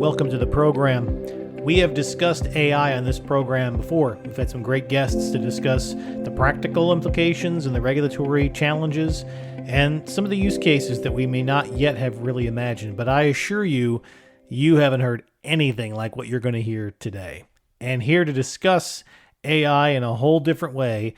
welcome to the program. We have discussed AI on this program before. We've had some great guests to discuss the practical implications and the regulatory challenges and some of the use cases that we may not yet have really imagined. But I assure you, you haven't heard anything like what you're going to hear today. And here to discuss AI in a whole different way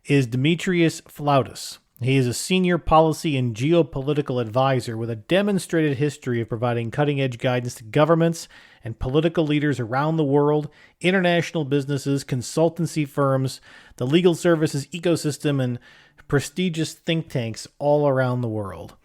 is Demetrius Floudas. He is a senior policy and geopolitical advisor with a demonstrated history of providing cutting-edge guidance to governments and political leaders around the world, international businesses, consultancy firms, the legal services ecosystem, and prestigious think tanks all around the world.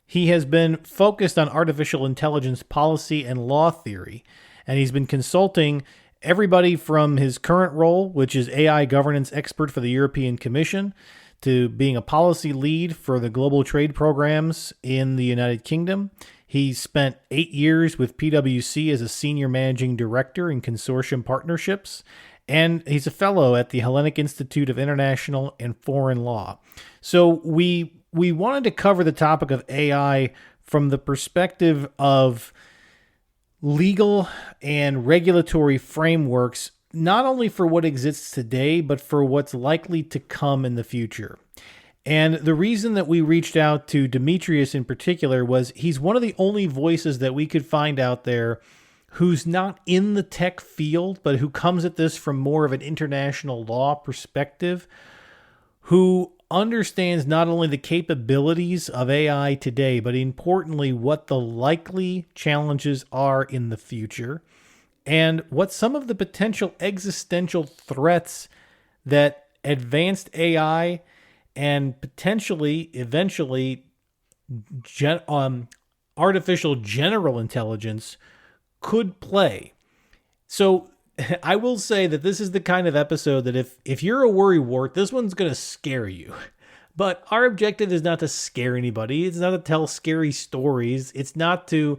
He has been focused on artificial intelligence policy and law theory, and he's been consulting everybody from his current role, which is AI governance expert for the European Commission, to being a policy lead for the global trade programs in the United Kingdom. He spent 8 years with PwC as a senior managing director in consortium partnerships, and he's a fellow at the Hellenic Institute of International and Foreign Law. So we wanted to cover the topic of AI from the perspective of legal and regulatory frameworks, not only for what exists today, but for what's likely to come in the future. And the reason that we reached out to Demetrius in particular was he's one of the only voices that we could find out there who's not in the tech field, but who comes at this from more of an international law perspective, who understands not only the capabilities of AI today, but importantly, what the likely challenges are in the future, and what some of the potential existential threats that advanced AI and potentially, eventually, artificial general intelligence could play. So I will say that this is the kind of episode that if you're a worrywart, this one's going to scare you. But our objective is not to scare anybody. It's not to tell scary stories. It's not to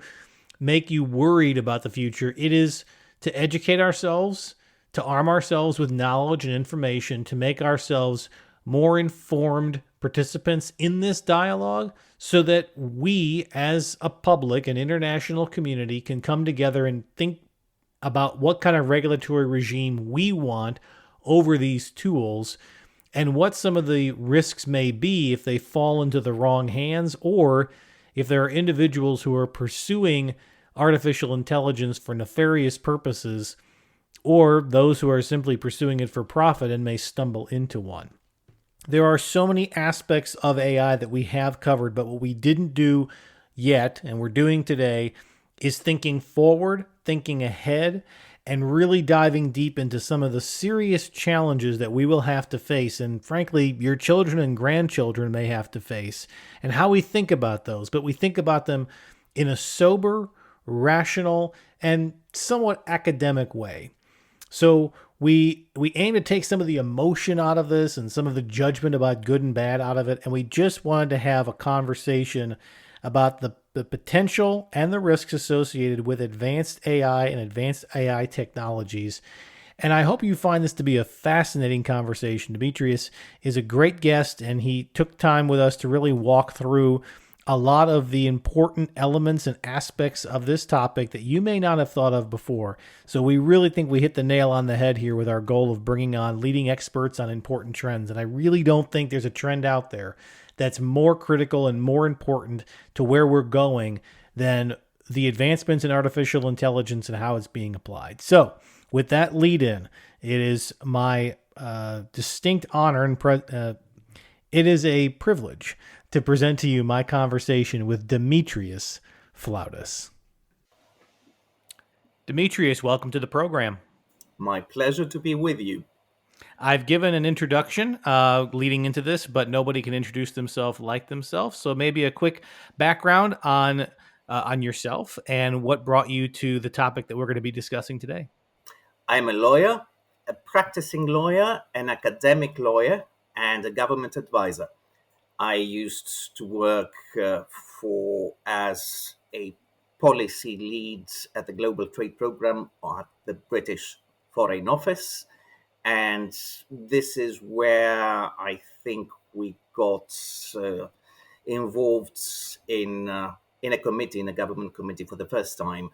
make you worried about the future. It is to educate ourselves, to arm ourselves with knowledge and information, to make ourselves more informed participants in this dialogue so that we, as a public and international community, can come together and think about what kind of regulatory regime we want over these tools and what some of the risks may be if they fall into the wrong hands, or if there are individuals who are pursuing artificial intelligence for nefarious purposes, or those who are simply pursuing it for profit and may stumble into one. There are so many aspects of AI that we have covered, but what we didn't do yet, and we're doing today, is thinking forward, thinking ahead, and really diving deep into some of the serious challenges that we will have to face, and frankly, your children and grandchildren may have to face, and how we think about those. But we think about them in a sober, rational, and somewhat academic way. So we aim to take some of the emotion out of this and some of the judgment about good and bad out of it, and we just wanted to have a conversation about the potential and the risks associated with advanced AI and advanced AI technologies. And I hope you find this to be a fascinating conversation. Demetrius is a great guest, and he took time with us to really walk through a lot of the important elements and aspects of this topic that you may not have thought of before. So we really think we hit the nail on the head here with our goal of bringing on leading experts on important trends. And I really don't think there's a trend out there that's more critical and more important to where we're going than the advancements in artificial intelligence and how it's being applied. So with that lead in, it is my distinct honor and it is a privilege to present to you my conversation with Demetrius Floudas. Demetrius, welcome to the program. My pleasure to be with you. I've given an introduction leading into this, but nobody can introduce themselves like themselves. So maybe a quick background on yourself and what brought you to the topic that we're going to be discussing today. I'm a lawyer, a practicing lawyer, an academic lawyer, and a government advisor. I used to work as a policy lead at the Global Trade Program at the British Foreign Office. And this is where I think we got involved in a committee, in a government committee for the first time,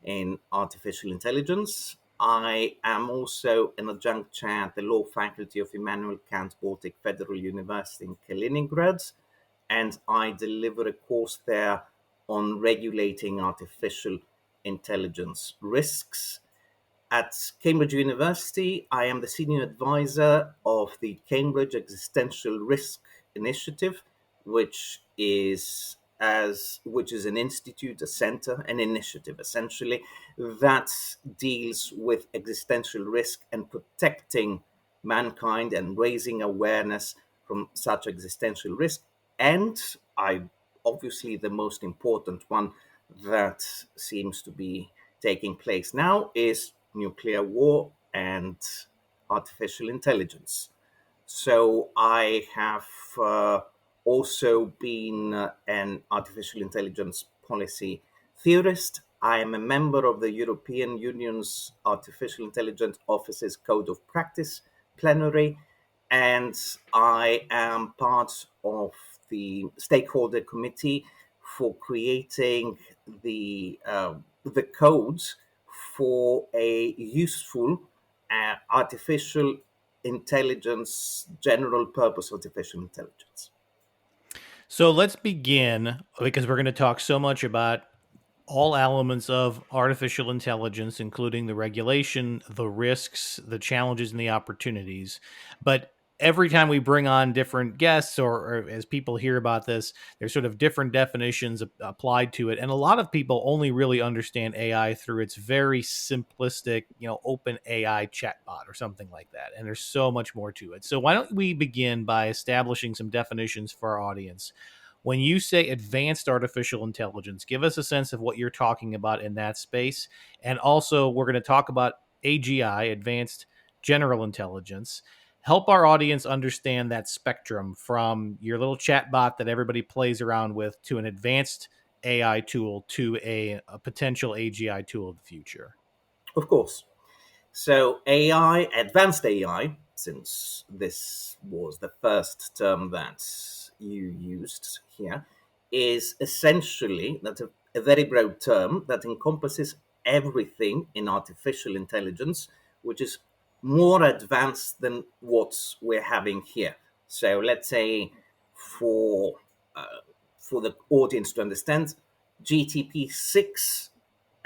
in artificial intelligence. I am also an adjunct chair at the law faculty of Immanuel Kant Baltic Federal University in Kaliningrad, and I deliver a course there on regulating artificial intelligence risks. At Cambridge University, I am the senior advisor of the Cambridge Existential Risk Initiative, which is an institute, a center, an initiative essentially that deals with existential risk and protecting mankind and raising awareness from such existential risk. And I obviously the most important one that seems to be taking place now is nuclear war and artificial intelligence. So I have also been an artificial intelligence policy theorist. I am a member of the European Union's Artificial Intelligence Office's Code of Practice plenary, and I am part of the stakeholder committee for creating the codes for a useful artificial intelligence, general purpose artificial intelligence. So let's begin, because we're going to talk so much about all elements of artificial intelligence, including the regulation, the risks, the challenges, and the opportunities. But every time we bring on different guests, or as people hear about this, there's sort of different definitions applied to it. And a lot of people only really understand AI through its very simplistic, open AI chatbot or something like that. And there's so much more to it. So why don't we begin by establishing some definitions for our audience? When you say advanced artificial intelligence, give us a sense of what you're talking about in that space. And also, we're going to talk about AGI, advanced general intelligence. Help our audience understand that spectrum from your little chat bot that everybody plays around with to an advanced AI tool to a potential AGI tool of the future. Of course. So AI, advanced AI, since this was the first term that you used here, is essentially a very broad term that encompasses everything in artificial intelligence, which is more advanced than what we're having here. So let's say for uh, for the audience to understand, GTP 6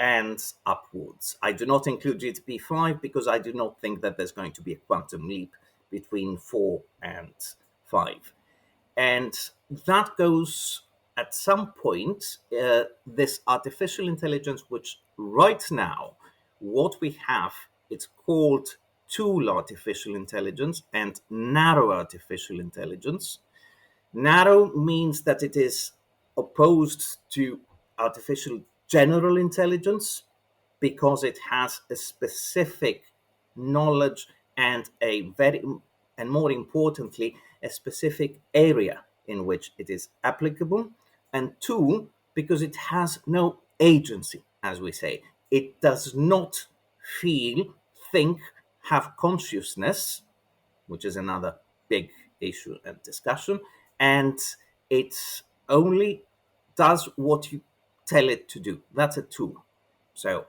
and upwards. I do not include GTP 5 because I do not think that there's going to be a quantum leap between 4 and 5. And that goes at some point, this artificial intelligence, which right now, what we have, it's called tool artificial intelligence and narrow artificial intelligence. Narrow means that it is opposed to artificial general intelligence because it has a specific knowledge and and more importantly, a specific area in which it is applicable. And two, because it has no agency, as we say. It does not feel, think, have consciousness, which is another big issue and discussion. And it only does what you tell it to do. That's a tool. So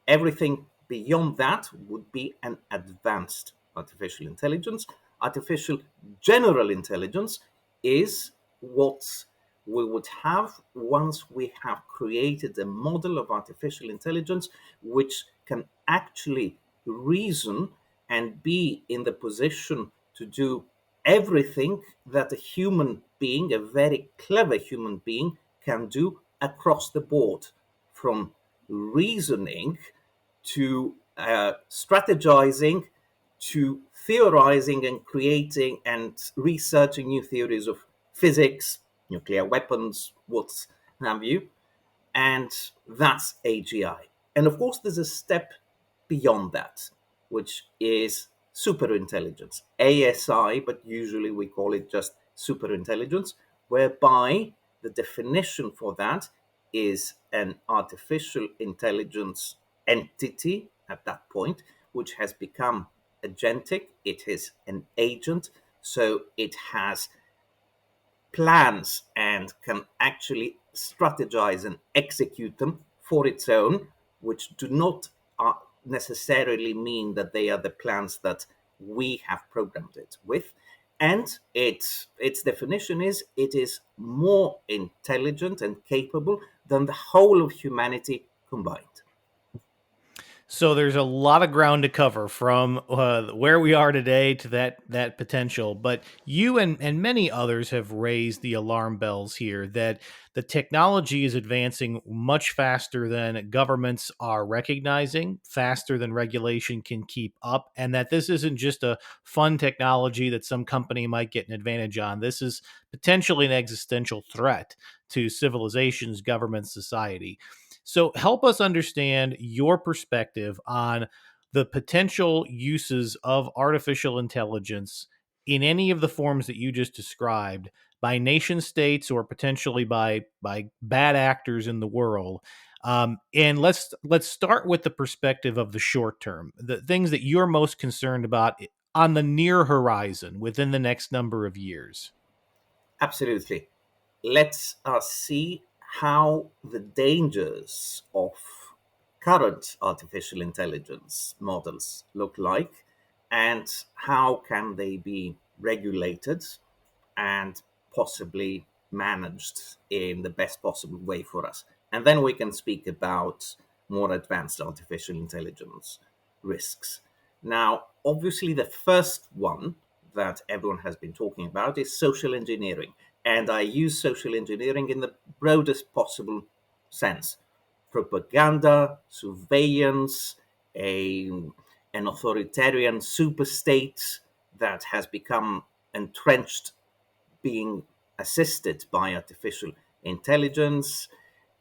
everything beyond that would be an advanced artificial intelligence. Artificial general intelligence is what we would have once we have created a model of artificial intelligence which can actually reason and be in the position to do everything that a human being, a very clever human being, can do across the board, from reasoning to strategizing to theorizing and creating and researching new theories of physics, nuclear weapons, what have you. And that's AGI. And of course, there's a step beyond that, which is superintelligence, ASI, but usually we call it just superintelligence, whereby the definition for that is an artificial intelligence entity at that point, which has become agentic. It is an agent, so it has plans and can actually strategize and execute them for its own, which do not necessarily mean that they are the plans that we have programmed it with. And its definition is it is more intelligent and capable than the whole of humanity combined. So there's a lot of ground to cover from where we are today to that potential. But you and many others have raised the alarm bells here that the technology is advancing much faster than governments are recognizing, faster than regulation can keep up, and that this isn't just a fun technology that some company might get an advantage on. This is potentially an existential threat to civilizations, government, society. So help us understand your perspective on the potential uses of artificial intelligence in any of the forms that you just described by nation states or potentially by bad actors in the world. And let's start with the perspective of the short term, the things that you're most concerned about on the near horizon within the next number of years. Absolutely. Let's see how the dangers of current artificial intelligence models look like and how can they be regulated and possibly managed in the best possible way for us. And then we can speak about more advanced artificial intelligence risks. Now, obviously, the first one that everyone has been talking about is social engineering. And I use social engineering in the broadest possible sense: propaganda, surveillance, a, an authoritarian superstate that has become entrenched, being assisted by artificial intelligence,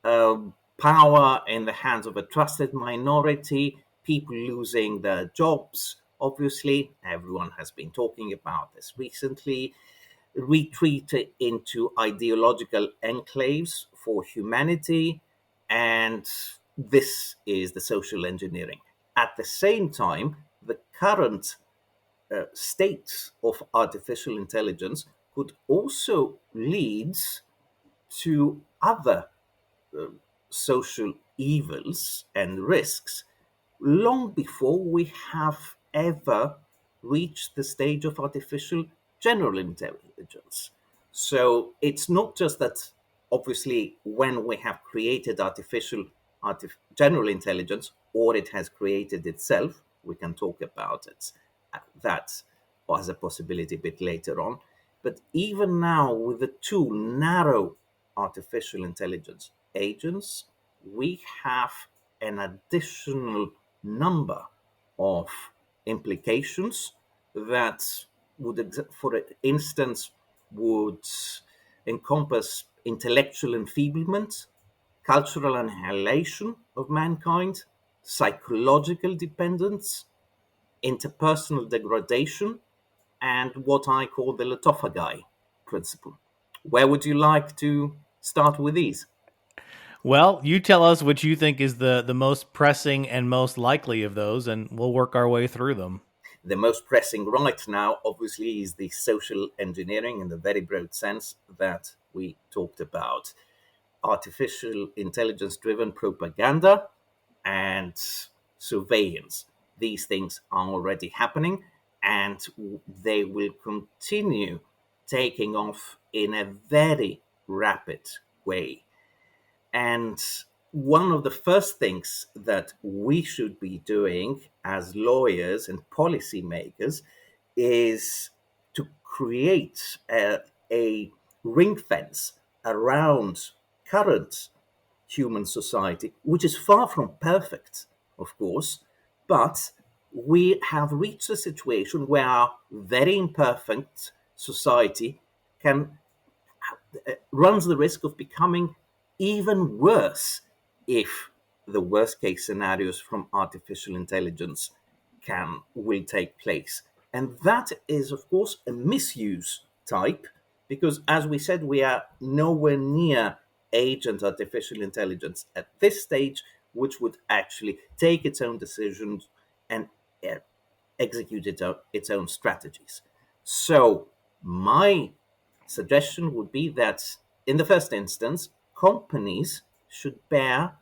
uh, power in the hands of a trusted minority, people losing their jobs. Obviously, everyone has been talking about this recently. Retreat into ideological enclaves for humanity, and this is the social engineering. At the same time, the current state of artificial intelligence could also lead to other social evils and risks long before we have ever reached the stage of artificial general intelligence. So it's not just that, obviously, when we have created general intelligence, or it has created itself, we can talk about it, that as a possibility a bit later on. But even now, with the two narrow artificial intelligence agents, we have an additional number of implications that would, for instance, would encompass intellectual enfeeblement, cultural annihilation of mankind, psychological dependence, interpersonal degradation, and what I call the lithophagy principle. Where would you like to start with these? Well, you tell us what you think is the most pressing and most likely of those, and we'll work our way through them. The most pressing right now, obviously, is the social engineering in the very broad sense that we talked about. Artificial intelligence driven propaganda and surveillance. These things are already happening and they will continue taking off in a very rapid way. And one of the first things that we should be doing as lawyers and policymakers is to create a ring fence around current human society, which is far from perfect, of course, but we have reached a situation where our very imperfect society can runs the risk of becoming even worse if the worst case scenarios from artificial intelligence can will take place. And that is, of course, a misuse type, because as we said, we are nowhere near agent artificial intelligence at this stage, which would actually take its own decisions and uh, execute its own strategies. So my suggestion would be that, in the first instance, companies should bear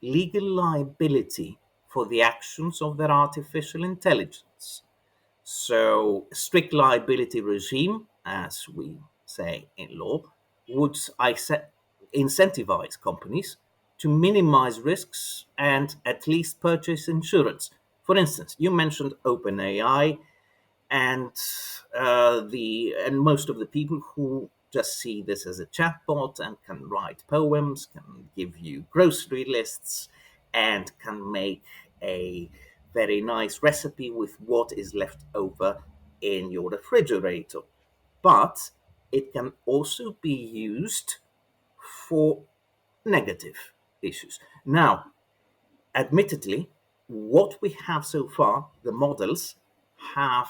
legal liability for the actions of their artificial intelligence. So, a strict liability regime, as we say in law, would incentivize companies to minimize risks and at least purchase insurance. For instance, you mentioned OpenAI, and and most of the people who just see this as a chatbot and can write poems, can give you grocery lists, and can make a very nice recipe with what is left over in your refrigerator. But it can also be used for negative issues. Now, admittedly, what we have so far, the models, have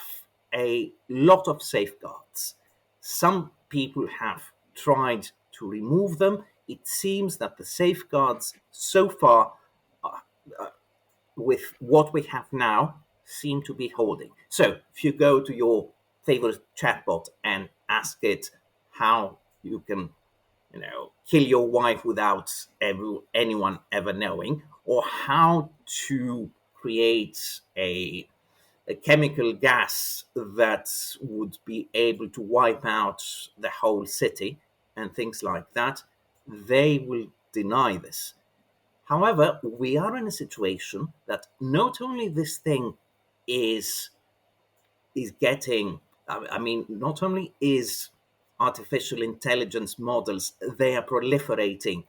a lot of safeguards. Some people have tried to remove them. It seems that the safeguards so far, uh, with what we have now, seem to be holding. So, if you go to your favorite chatbot and ask it how you can kill your wife without anyone ever knowing, or how to create a chemical gas that would be able to wipe out the whole city and things like that, they will deny this. However, we are in a situation that not only this thing is getting, I mean, not only is artificial intelligence models, they are proliferating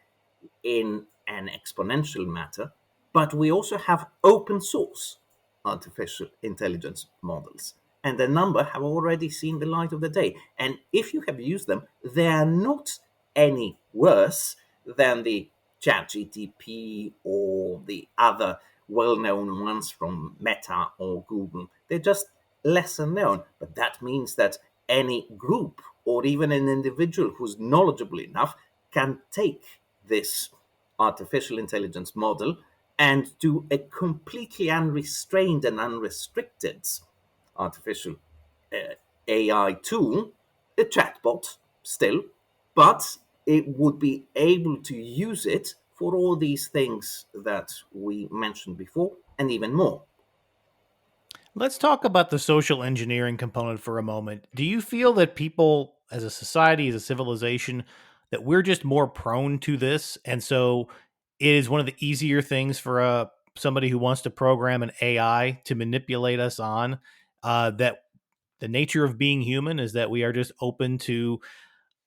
in an exponential matter, but we also have open source artificial intelligence models. And a number have already seen the light of the day. And if you have used them, they are not any worse than the ChatGTP or the other well known ones from Meta or Google. They're just lesser known. But that means that any group or even an individual who's knowledgeable enough can take this artificial intelligence model and do a completely unrestrained and unrestricted artificial AI tool, a chatbot still, but it would be able to use it for all these things that we mentioned before and even more. Let's talk about the social engineering component for a moment. Do you feel that people, as a society, as a civilization, that we're just more prone to this, and so it is one of the easier things for somebody who wants to program an AI to manipulate us on? That the nature of being human is that we are just open to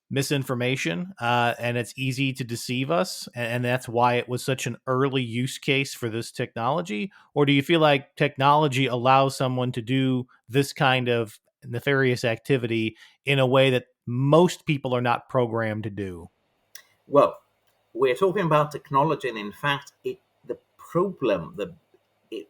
misinformation, and it's easy to deceive us, and that's why it was such an early use case for this technology? Or do you feel like technology allows someone to do this kind of nefarious activity in a way that most people are not programmed to do? Well, we're talking about technology, and in fact, the problem, it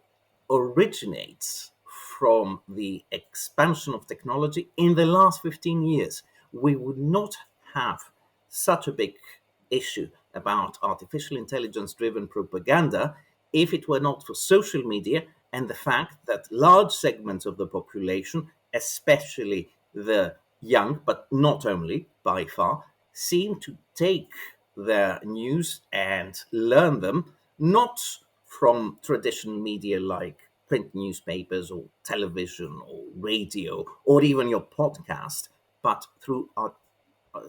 originates from the expansion of technology in the last 15 years. We would not have such a big issue about artificial intelligence driven propaganda if it were not for social media and the fact that large segments of the population, especially the young, but not only by far, seem to take their news and learn them not from traditional media like print newspapers or television or radio or even your podcast, but through our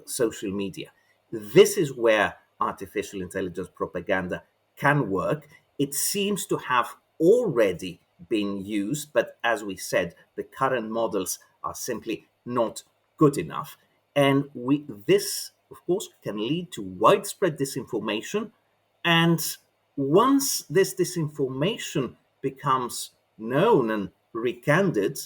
social media. This is where artificial intelligence propaganda can work. It seems to have already been used, but as we said, the current models are simply not good enough. And this, of course, can lead to widespread disinformation. And once this disinformation becomes known and recanted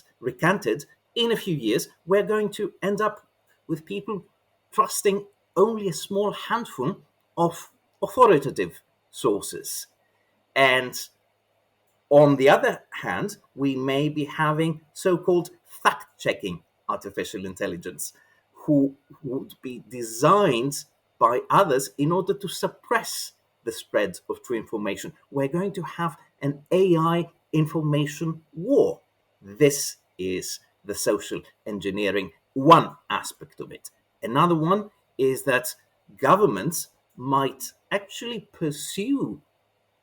in a few years, we're going to end up with people trusting only a small handful of authoritative sources. And on the other hand, we may be having so called fact checking artificial intelligence, who would be designed by others in order to suppress the spread of true information. We're going to have an AI information war. This is the social engineering one aspect of it. Another one is that governments might actually pursue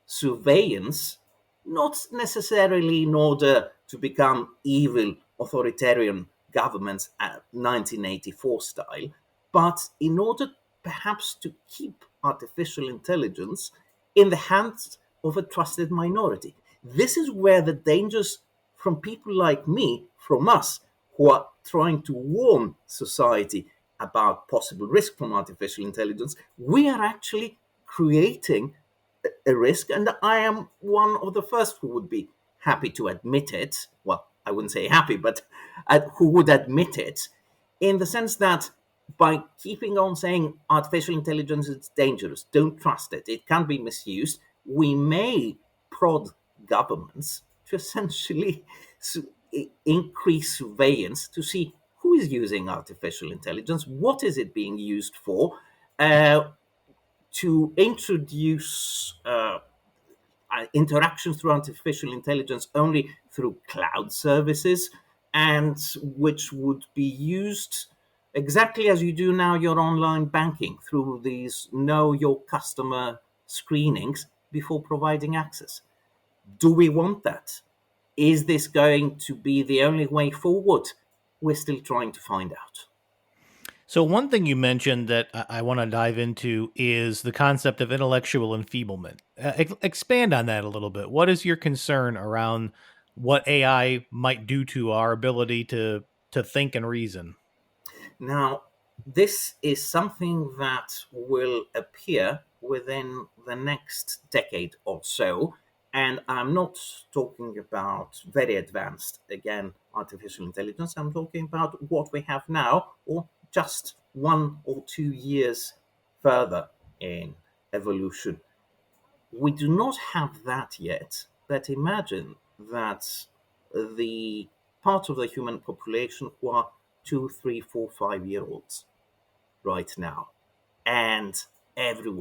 surveillance, not necessarily in order to become evil authoritarian governments at 1984 style, but in order perhaps to keep artificial intelligence in the hands of a trusted minority. This is where the dangers from people like me, from us, who are trying to warn society about possible risk from artificial intelligence, we are actually creating a risk. And I am one of the first who would be happy to admit it. Well, I wouldn't say happy, but who would admit it, in the sense that by keeping on saying artificial intelligence is dangerous, don't trust it, it can be misused, we may prod governments to essentially increase surveillance to see who is using artificial intelligence, what is it being used for, to introduce interactions through artificial intelligence only through cloud services, and which would be used exactly as you do now your online banking through these know your customer screenings before providing access. Do we want that? Is this going to be the only way forward? We're still trying to find out. So, one thing you mentioned that I want to dive into is the concept of intellectual enfeeblement. Expand on that a little bit. What is your concern around what AI might do to our ability to think and reason? Now, this is something that will appear within the next decade or so. And I'm not talking about very advanced, again, artificial intelligence. I'm talking about what we have now, or just 1 or 2 years further in evolution. We do not have that yet, but imagine that the part of the human population who are 2, 3, 4, 5 year olds right now, and every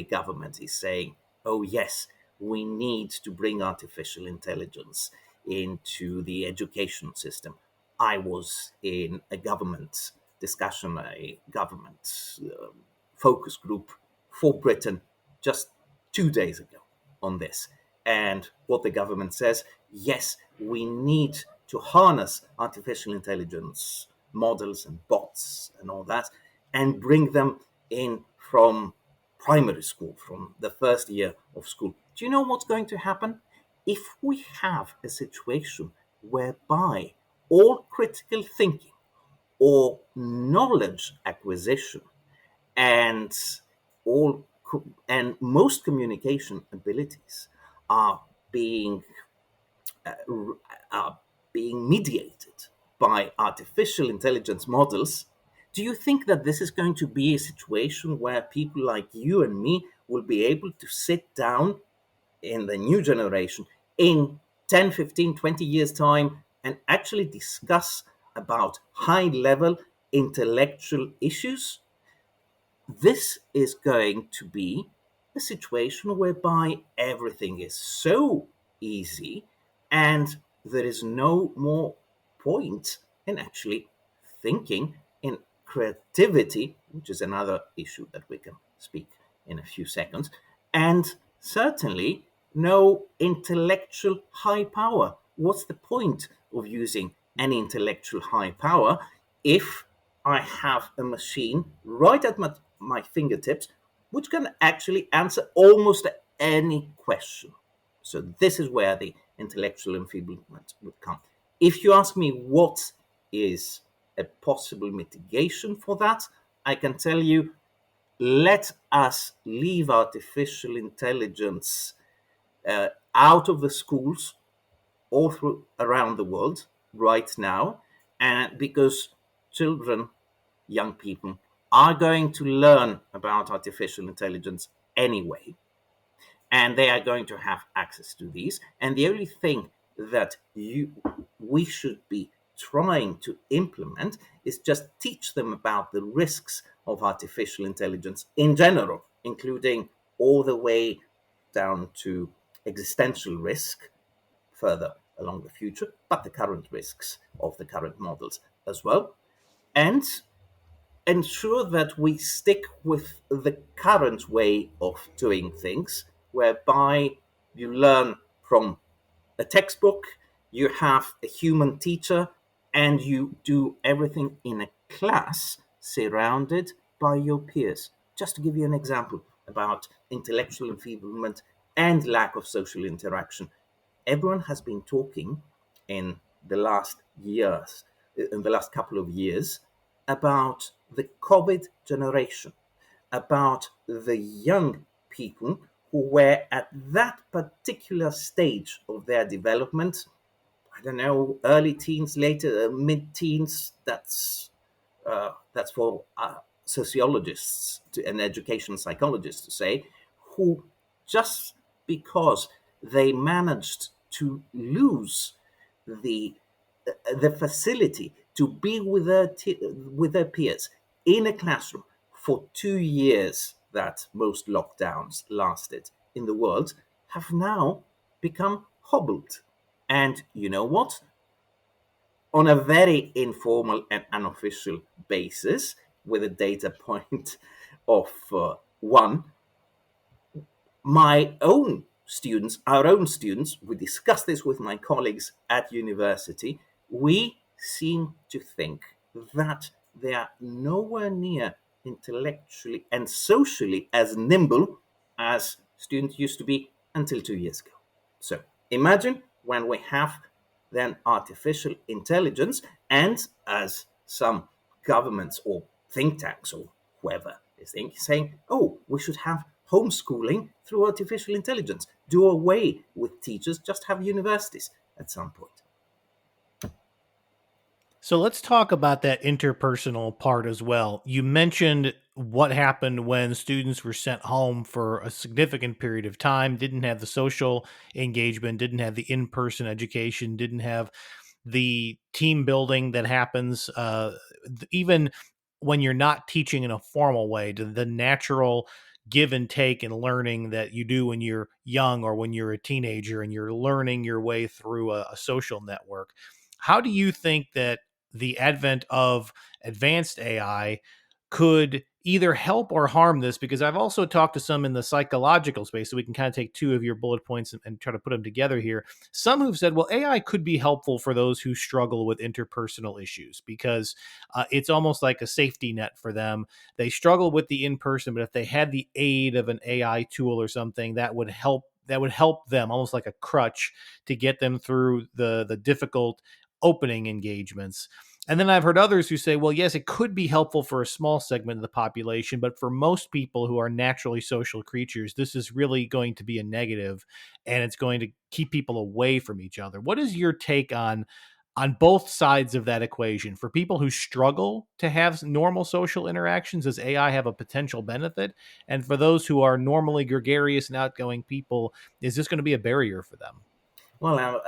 government is saying, oh, yes, we need to bring artificial intelligence into the education system. I was in a government discussion, a government focus group for Britain just 2 days ago on this. And what the government says, yes, we need to harness artificial intelligence models and bots and all that, and bring them in from primary school, from the first year of school. Do you know what's going to happen? If we have a situation whereby all critical thinking or knowledge acquisition and all and most communication abilities are being are being mediated by artificial intelligence models, do you think that this is going to be a situation where people like you and me will be able to sit down in the new generation in 10, 15, 20 years' time and actually discuss about high level intellectual issues? This is going to be a situation whereby everything is so easy and there is no more point in actually thinking in creativity, which is another issue that we can speak in a few seconds, and certainly no intellectual high power. What's the point of using any intellectual high power if I have a machine right at my fingertips which can actually answer almost any question? So, this is where the intellectual enfeeblement would come. If you ask me what is a possible mitigation for that, I can tell you, let us leave artificial intelligence out of the schools all through around the world right now, and because children, young people, are going to learn about artificial intelligence anyway, and they are going to have access to these. And the only thing that we should be trying to implement is just teach them about the risks of artificial intelligence in general, including all the way down to existential risk further along the future, but the current risks of the current models as well, and ensure that we stick with the current way of doing things whereby you learn from a textbook, you have a human teacher, and you do everything in a class surrounded by your peers. Just to give you an example about intellectual enfeeblement and lack of social interaction, everyone has been talking in the last years, in the last couple of years, about the COVID generation, about the young people who were at that particular stage of their development. I don't know, early teens, later mid-teens. That's for sociologists and educational psychologists to say, who just because they managed to lose the the facility to be with their peers in a classroom for 2 years that most lockdowns lasted in the world have now become hobbled. And you know what? On a very informal and unofficial basis, with a data point of one, my own students, our own students, we discussed this with my colleagues at university, we seem to think that they are nowhere near intellectually and socially as nimble as students used to be until 2 years ago. So imagine when we have then artificial intelligence, and as some governments or think tanks or whoever is saying, oh, we should have homeschooling through artificial intelligence, do away with teachers, just have universities at some point. So let's talk about that interpersonal part as well. You mentioned what happened when students were sent home for a significant period of time, didn't have the social engagement, didn't have the in person education, didn't have the team building that happens, even when you're not teaching in a formal way, to the natural give and take and learning that you do when you're young or when you're a teenager and you're learning your way through a social network. How do you think that the advent of advanced AI could either help or harm this? Because I've also talked to some in the psychological space, so we can kind of take two of your bullet points and try to put them together here. Some who've said, well, AI could be helpful for those who struggle with interpersonal issues because it's almost like a safety net for them. They struggle with the in person, but if they had the aid of an AI tool or something, that would help them almost like a crutch to get them through the difficult opening engagements. And then I've heard others who say, well, yes, it could be helpful for a small segment of the population, but for most people who are naturally social creatures, this is really going to be a negative and it's going to keep people away from each other. What is your take on both sides of that equation? For people who struggle to have normal social interactions, does AI have a potential benefit? And for those who are normally gregarious and outgoing people, is this going to be a barrier for them? Well,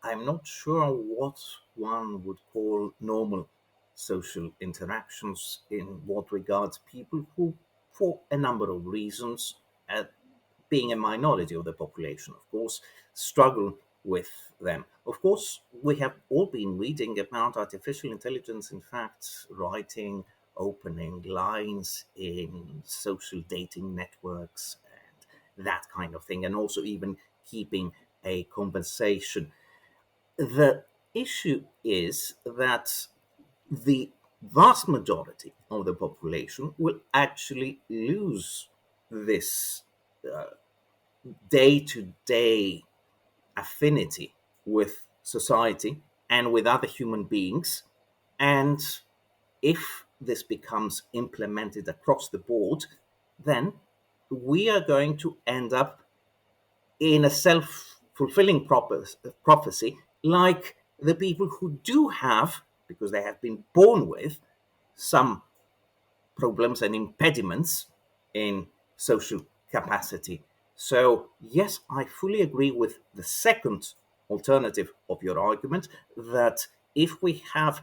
I'm not sure what one would call normal social interactions in what regards people who, for a number of reasons, uh, being a minority of the population, of course, struggle with them. Of course, we have all been reading about artificial intelligence, in fact, writing opening lines in social dating networks and that kind of thing, and also even keeping a conversation. The issue is that the vast majority of the population will actually lose this day to day affinity with society and with other human beings. And if this becomes implemented across the board, then we are going to end up in a self fulfilling prophecy, like the people who do have, because they have been born with, some problems and impediments in social capacity. So, yes, I fully agree with the second alternative of your argument that if we have,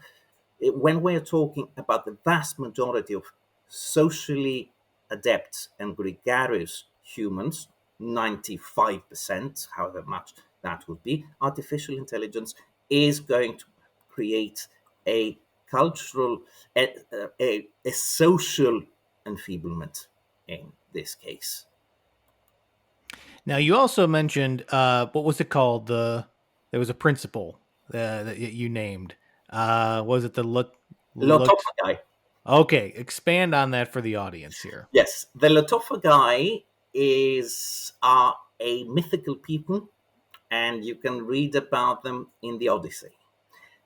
when we're talking about the vast majority of socially adept and gregarious humans, 95%, however much that would be, artificial intelligence is going to create a cultural, a social enfeeblement in this case. Now, you also mentioned what was it called? There was a principle that you named. Was it the looked? Lotophagi. Okay, expand on that for the audience here. Yes, the Lotophagi is are a mythical people, and you can read about them in the Odyssey.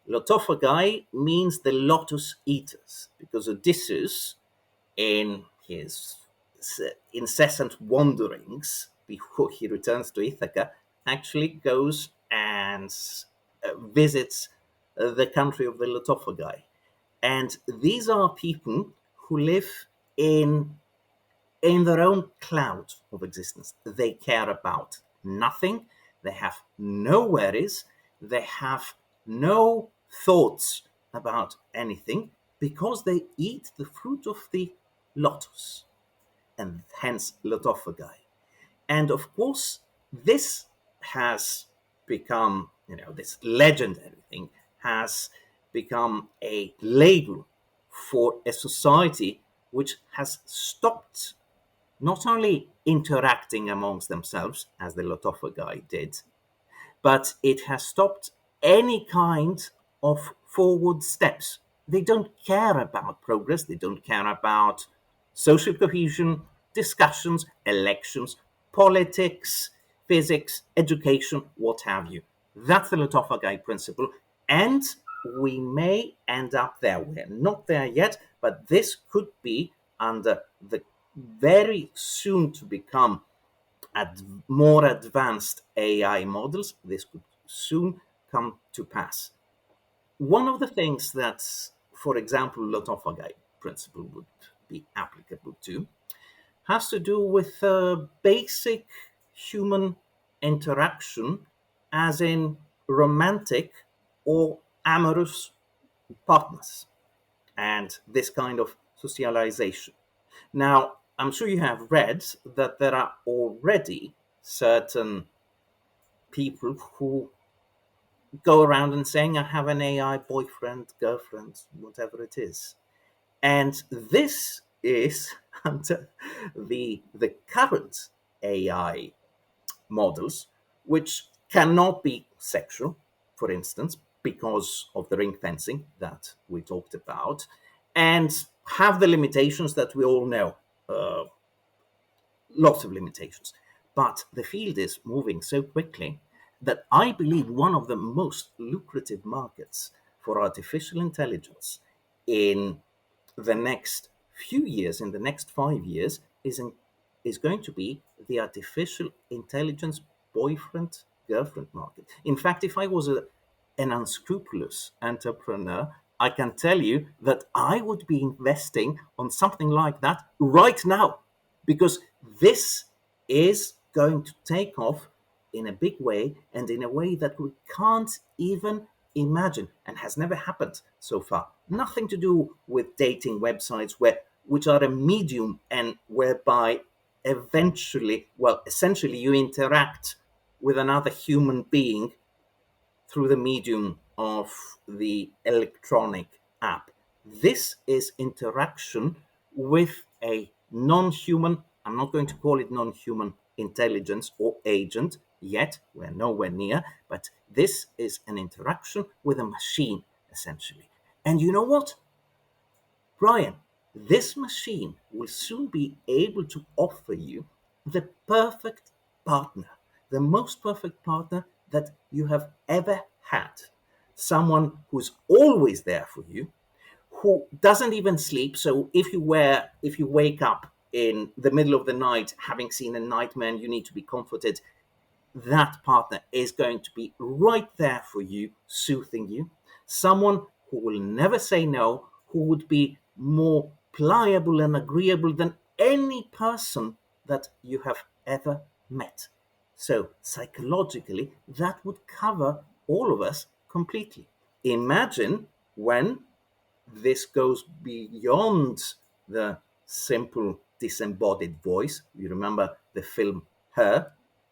Lotophagi means the lotus eaters, because Odysseus, in his incessant wanderings before he returns to Ithaca, actually goes and visits the country of the Lotophagi. And these are people who live in in their own cloud of existence. They care about nothing. They have no worries. They have no thoughts about anything because they eat the fruit of the lotus, and hence lotophagi. And of course, this has become, this legendary thing has become a label for a society which has stopped not only interacting amongst themselves, as the Lotophagi did, but it has stopped any kind of forward steps. They don't care about progress, they don't care about social cohesion, discussions, elections, politics, physics, education, what have you. That's the Lotophagi principle, and we may end up there. We're not there yet, but this could be under the very soon to become more advanced AI models. This could soon come to pass. One of the things that, for example, Lotophagi principle would be applicable to has to do with basic human interaction, as in romantic or amorous partners, and this kind of socialization. Now, I'm sure you have read that there are already certain people who go around and saying, I have an AI boyfriend, girlfriend, whatever it is. And this is under the current AI models, which cannot be sexual, for instance, because of the ring fencing that we talked about, and have the limitations that we all know. Lots of limitations. But the field is moving so quickly that I believe one of the most lucrative markets for artificial intelligence in the next few years, in the next 5 years, is going to be the artificial intelligence boyfriend girlfriend market. In fact, if I was an unscrupulous entrepreneur, I can tell you that I would be investing on something like that right now, because this is going to take off in a big way, and in a way that we can't even imagine and has never happened so far. Nothing to do with dating websites which are a medium and whereby eventually, well, essentially you interact with another human being through the medium of the electronic app. This is interaction with a non human, I'm not going to call it non human intelligence or agent yet, we're nowhere near, but this is an interaction with a machine, essentially. And you know what, Brian? This machine will soon be able to offer you the perfect partner, the most perfect partner that you have ever had. Someone who's always there for you, who doesn't even sleep. So if you wake up in the middle of the night having seen a nightmare and you need to be comforted, that partner is going to be right there for you, soothing you. Someone who will never say no, who would be more pliable and agreeable than any person that you have ever met. So, psychologically, that would cover all of us completely. Imagine when this goes beyond the simple disembodied voice. You remember the film Her,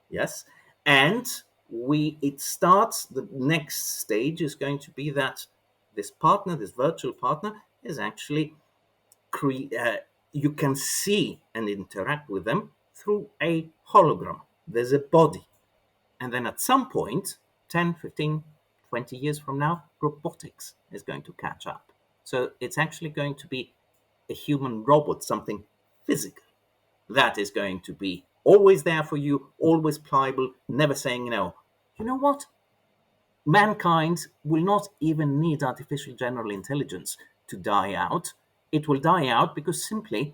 yes? And it starts, the next stage is going to be that this partner, this virtual partner, is actually you can see and interact with them through a hologram, there's a body. And then at some point, 10, 15, 20 years from now, robotics is going to catch up. So it's actually going to be a human robot, something physical, that is going to be always there for you, always pliable, never saying no. You know what? Mankind will not even need artificial general intelligence to die out. It will die out because simply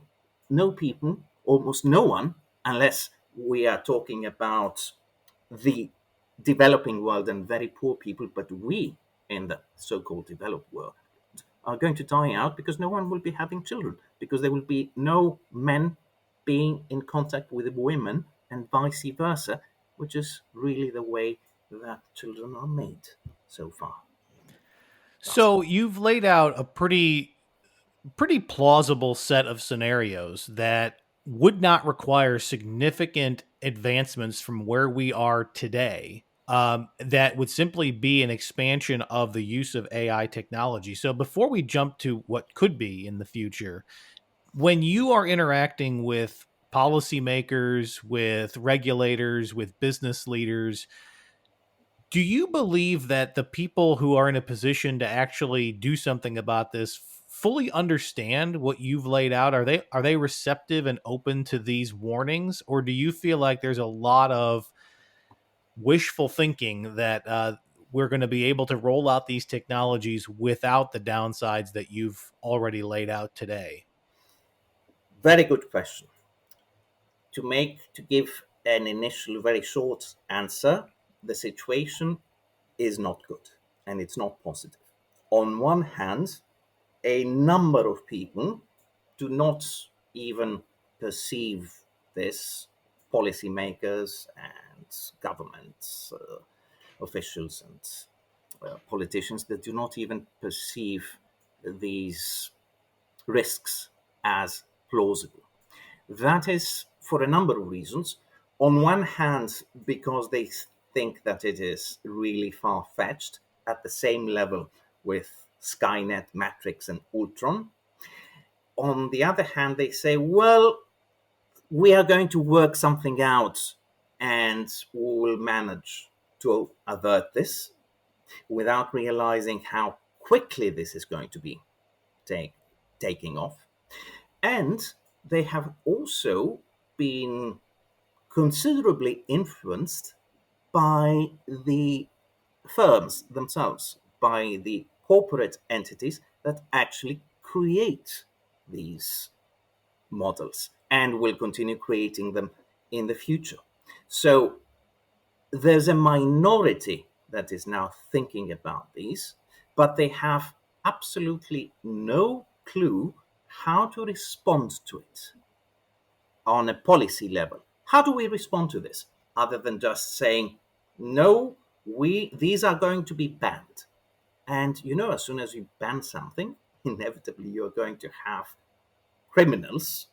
no people, almost no one, unless we are talking about the developing world and very poor people, but we in the so called developed world are going to die out because no one will be having children, because there will be no men being in contact with women and vice versa, which is really the way that children are made so far. Thus So far. you've laid out a pretty plausible set of scenarios that would not require significant advancements from where we are today. That would simply be an expansion of the use of AI technology. So, before we jump to what could be in the future, when you are interacting with policymakers, with regulators, with business leaders, do you believe that the people who are in a position to actually do something about this fully understand what you've laid out? Are they receptive and open to these warnings, or do you feel like there's a lot of wishful thinking that we're going to be able to roll out these technologies without the downsides that you've already laid out today? Very good question. To give an initial very short answer, the situation is not good and it's not positive. On one hand, a number of people do not even perceive this, policymakers and governments, officials and politicians that do not even perceive these risks as plausible. That is for a number of reasons. On one hand, because they think that it is really far fetched, at the same level with Skynet, Matrix, and Ultron. On the other hand, they say, well, we are going to work something out and we will manage to avert this without realizing how quickly this is going to be take, taking off. And they have also been considerably influenced by the firms themselves, by the corporate entities that actually create these models and will continue creating them in the future. So there's a minority that is now thinking about these, but they have absolutely no clue how to respond to it on a policy level. How do we respond to this other than just saying, no, we these are going to be banned? And as soon as you ban something, inevitably you're going to have criminals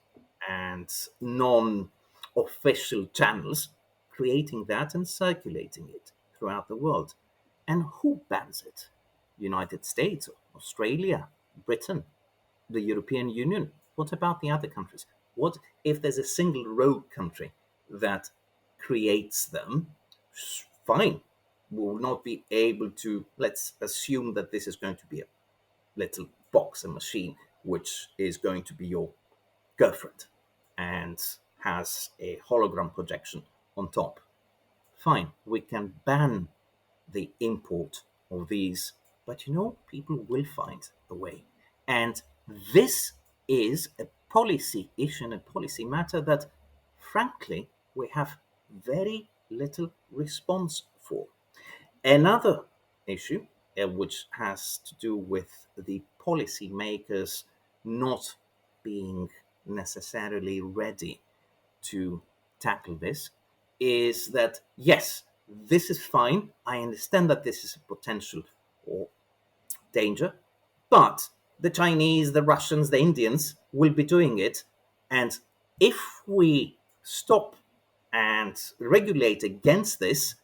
and non official channels creating that and circulating it throughout the world. And who bans it? United States, Australia, Britain, the European Union? What about the other countries? What if there's a single rogue country that creates them? Fine. We will not be able to, let's assume that this is going to be a little box, a machine, which is going to be your girlfriend and has a hologram projection on top. Fine, we can ban the import of these, but people will find a way. And this is a policy issue and a policy matter that, frankly, we have very little response for. Another issue, which has to do with the policymakers not being necessarily ready to tackle this, is that yes, this is fine. I understand that this is a potential or danger, but the Chinese, the Russians, the Indians will be doing it. And if we stop and regulate against this,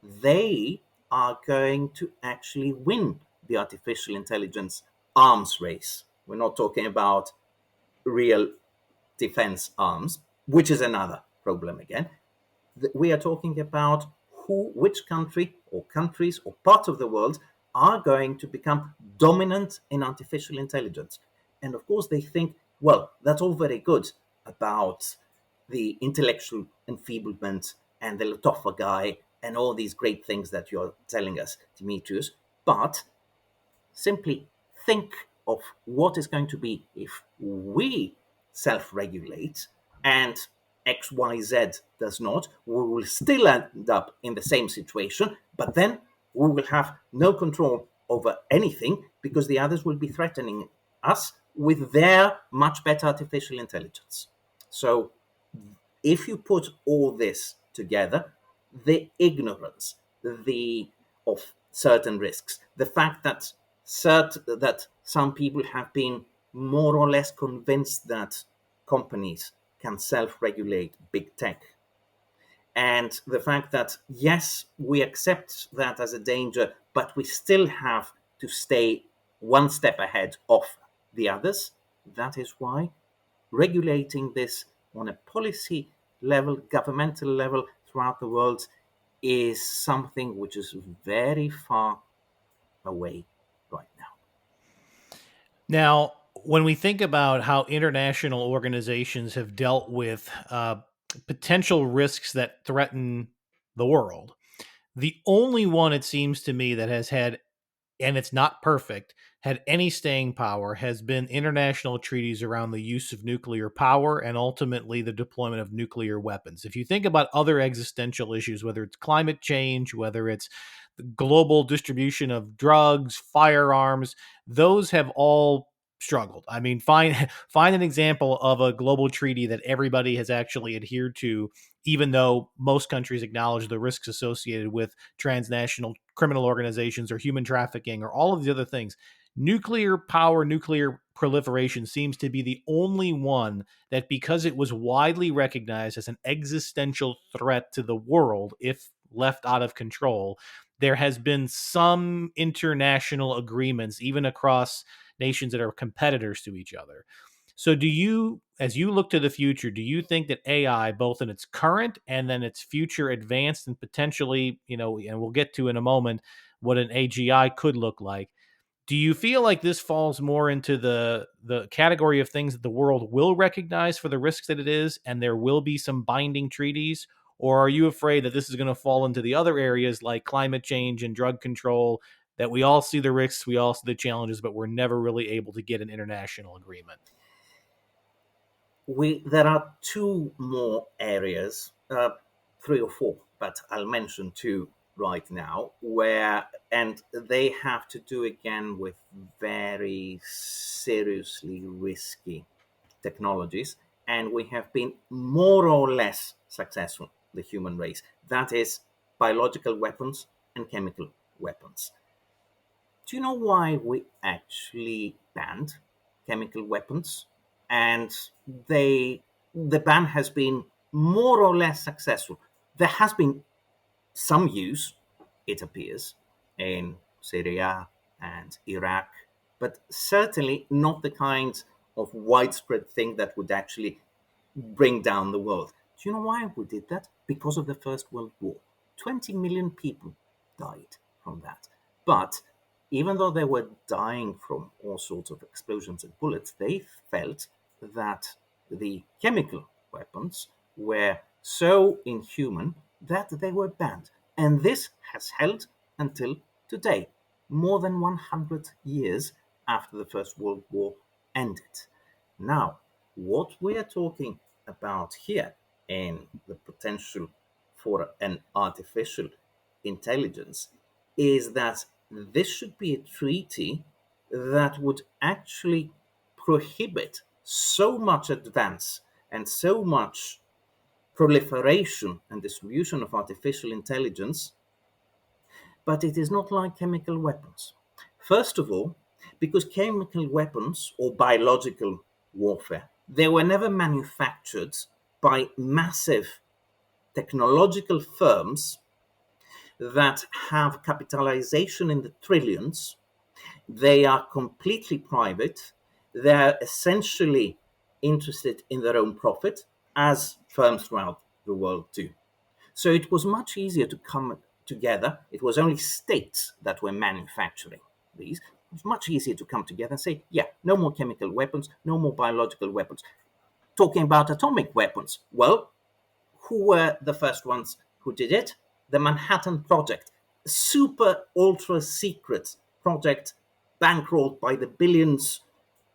they are going to actually win the artificial intelligence arms race. We're not talking about real defense arms, which is another problem again. We are talking about which country or countries or part of the world are going to become dominant in artificial intelligence. And of course, they think, well, that's all very good about the intellectual enfeeblement and the Latofa guy and all these great things that you're telling us, Demetrius. But simply think of what is going to be if we self regulate and XYZ does not. We will still end up in the same situation, but then we will have no control over anything because the others will be threatening us with their much better artificial intelligence. So if you put all this together, the ignorance, the of certain risks, the fact that that some people have been more or less convinced that companies can self-regulate big tech, and the fact that yes, we accept that as a danger, but we still have to stay one step ahead of the others. That is why regulating this on a policy level, governmental level throughout the world is something which is very far away right now. Now, when we think about how international organizations have dealt with potential risks that threaten the world, the only one it seems to me that has had, and it's not perfect, had any staying power has been international treaties around the use of nuclear power and ultimately the deployment of nuclear weapons. If you think about other existential issues, whether it's climate change, whether it's the global distribution of drugs, firearms, those have all struggled. I mean, find an example of a global treaty that everybody has actually adhered to, even though most countries acknowledge the risks associated with transnational criminal organizations or human trafficking or all of the other things. Nuclear power, nuclear proliferation seems to be the only one that, because it was widely recognized as an existential threat to the world if left out of control, there has been some international agreements, even across nations that are competitors to each other. So do you, as you look to the future, do you think that AI, both in its current and then its future advanced and potentially, and we'll get to in a moment what an AGI could look like, do you feel like this falls more into the category of things that the world will recognize for the risks that it is, and there will be some binding treaties? Or are you afraid that this is going to fall into the other areas like climate change and drug control, that we all see the risks, we all see the challenges, but we're never really able to get an international agreement? There are two more areas, three or four, but I'll mention two right now, where and they have to do again with very seriously risky technologies, and we have been more or less successful, the human race. That is biological weapons and chemical weapons. Do you know why we actually banned chemical weapons? And the ban has been more or less successful. There has been some use, it appears, in Syria and Iraq, but certainly not the kind of widespread thing that would actually bring down the world. Do you know why we did that? Because of the First World War. 20 million people died from that. But even though they were dying from all sorts of explosions and bullets, they felt that the chemical weapons were so inhuman that they were banned. And this has held until today, more than 100 years after the First World War ended. Now, what we are talking about here in the potential for an artificial intelligence is that this should be a treaty that would actually prohibit so much advance and so much proliferation and distribution of artificial intelligence, but it is not like chemical weapons. First of all, because chemical weapons or biological warfare, they were never manufactured by massive technological firms that have capitalization in the trillions. They are completely private. They're essentially interested in their own profit, as firms throughout the world do. So it was much easier to come together. It was only states that were manufacturing these. It was much easier to come together and say, yeah, no more chemical weapons, no more biological weapons. Talking about atomic weapons, well, who were the first ones who did it? The Manhattan Project, super ultra secret project bankrolled by the billions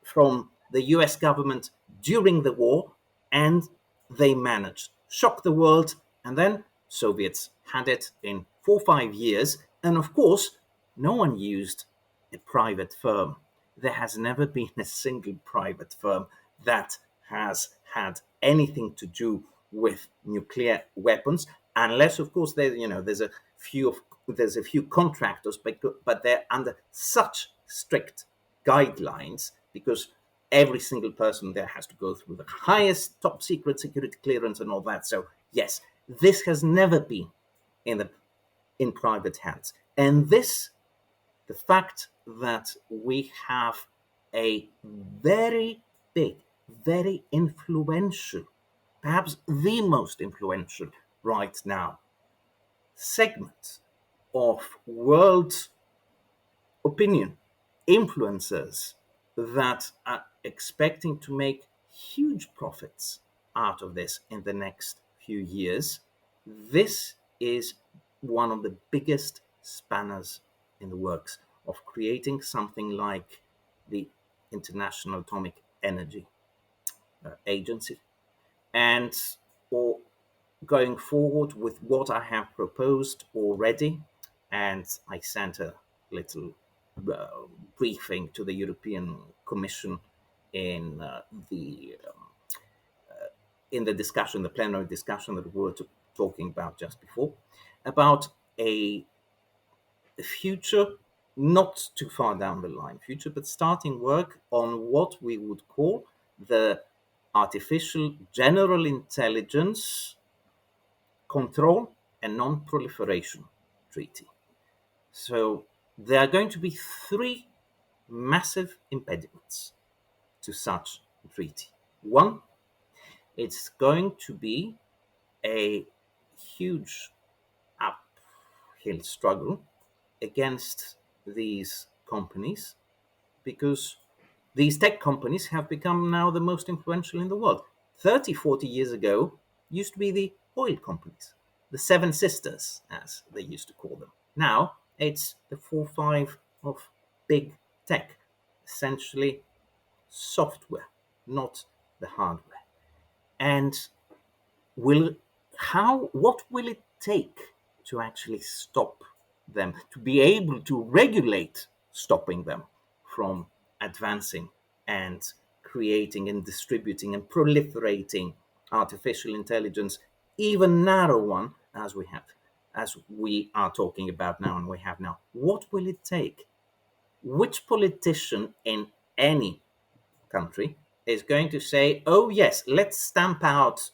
from the US government during the war, and they managed. Shocked the world, and then Soviets had it in 4 or 5 years, and of course, no one used a private firm. There has never been a single private firm that has had anything to do with nuclear weapons, unless, of course, there's a few contractors, but they're under such strict guidelines because every single person there has to go through the highest top secret security clearance and all that. So yes, this has never been in private hands, and the fact that we have a very big, very influential, perhaps the most influential right now segment of world opinion, influencers that are expecting to make huge profits out of this in the next few years. This is one of the biggest spanners in the works of creating something like the International Atomic Energy Agency, and or going forward with what I have proposed already, and I sent a little uh, briefing to the European Commission in the discussion, the plenary discussion that we were talking about just before, about a future, not too far down the line future, but starting work on what we would call the Artificial General Intelligence Control and Non-Proliferation Treaty. So there are going to be three massive impediments to such a treaty. One, it's going to be a huge uphill struggle against these companies because these tech companies have become now the most influential in the world. 30, 40 years ago, used to be the oil companies, the Seven Sisters, as they used to call them. Now, it's the 4, 5 of big tech, essentially software, not the hardware. And will what will it take to actually stop them, to be able to regulate stopping them from advancing and creating and distributing and proliferating artificial intelligence, even narrow one as we are talking about now and we have now? What will it take? Which politician in any country is going to say, oh, yes, let's stamp out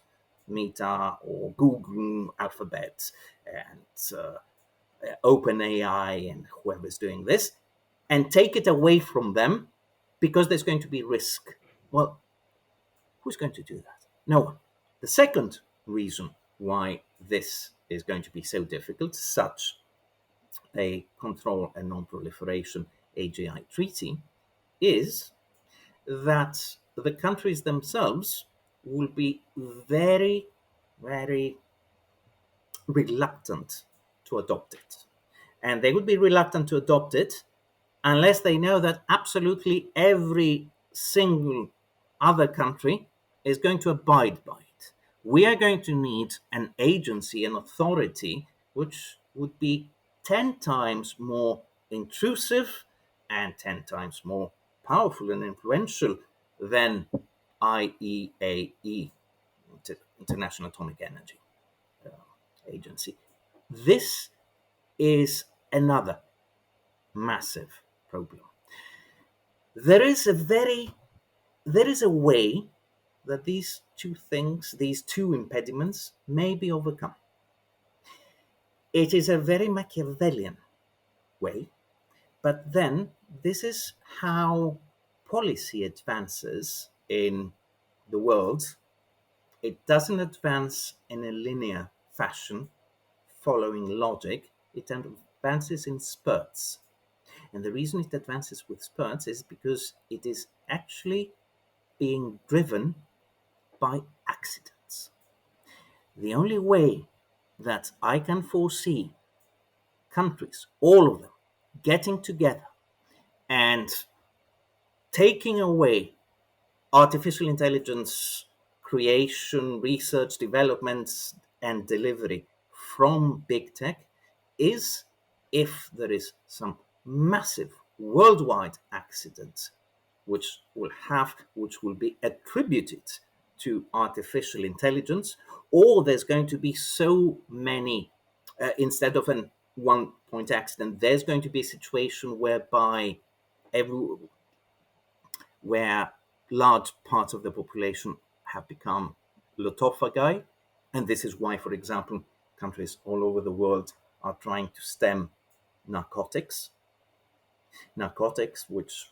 Meta or Google, Alphabet, and OpenAI, and whoever's doing this, and take it away from them because there's going to be risk? Well, who's going to do that? No one. The second reason why this is going to be so difficult, such a control and non-proliferation AGI treaty, is that the countries themselves will be very, very reluctant to adopt it. And they would be reluctant to adopt it unless they know that absolutely every single other country is going to abide by it. We are going to need an agency, an authority, which would be 10 times more intrusive and 10 times more powerful and influential than IEAE, International Atomic Energy Agency. This is another massive problem. There is a way that these two things, these two impediments, may be overcome. It is a very Machiavellian way, but then this is how policy advances in the world. It doesn't advance in a linear fashion following logic, it advances in spurts. And the reason it advances with spurts is because it is actually being driven by accidents. The only way that I can foresee countries, all of them, getting together and taking away artificial intelligence creation, research, development, and delivery from big tech is if there is some massive worldwide accident which will be attributed to artificial intelligence, or there's going to be so many instead of an one point accident, there's going to be a situation whereby every where large parts of the population have become lotophagi. And this is why, for example, countries all over the world are trying to stem narcotics. Narcotics, which,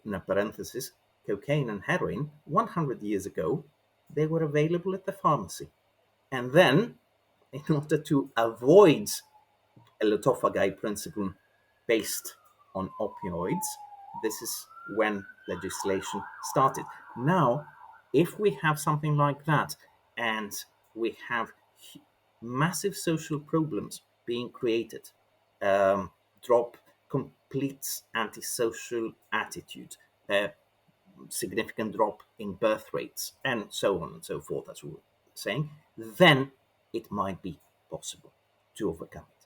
in a parenthesis, cocaine and heroin, 100 years ago, they were available at the pharmacy. And then, in order to avoid a lotophagi principle based on opioids, this is when legislation started. Now, if we have something like that and we have massive social problems being created, drop complete antisocial attitude, significant drop in birth rates, and so on and so forth, as we were saying, then it might be possible to overcome it.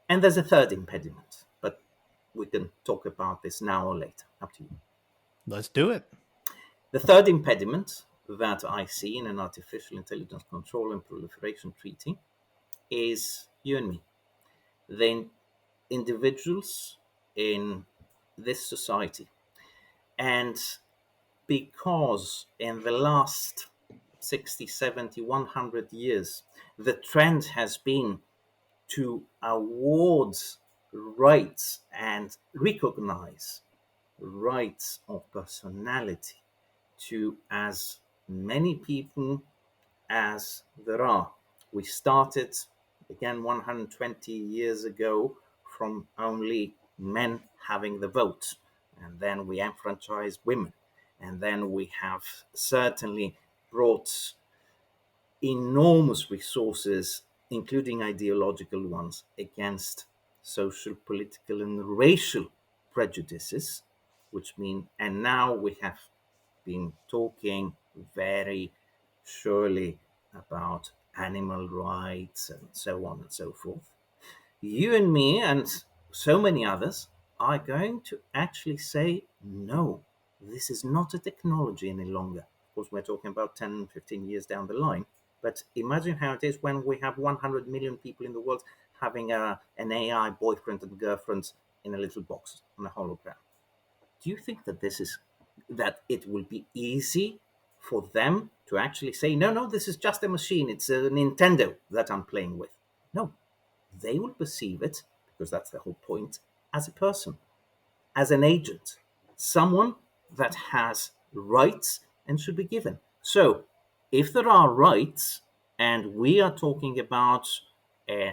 And there's a third impediment, but we can talk about this now or later. Up to you. Let's do it. The third impediment that I see in an artificial intelligence control and proliferation treaty is you and me. The individuals in this society. And because in the last 60, 70, 100 years, the trend has been to award rights and recognize rights of personality to as many people as there are. We started again 120 years ago from only men having the vote, and then we enfranchised women, and then we have certainly brought enormous resources, including ideological ones, against social, political, and racial prejudices, which mean, and now we have been talking very surely about animal rights and so on and so forth. You and me and so many others are going to actually say, no, this is not a technology any longer. Of course, we're talking about 10, 15 years down the line. But imagine how it is when we have 100 million people in the world having an AI boyfriend and girlfriend in a little box on a hologram. Do you think that it will be easy for them to actually say, no, no, this is just a machine. It's a Nintendo that I'm playing with. No, they will perceive it, because that's the whole point, as a person, as an agent, someone that has rights and should be given. So, if there are rights, and we are talking about uh,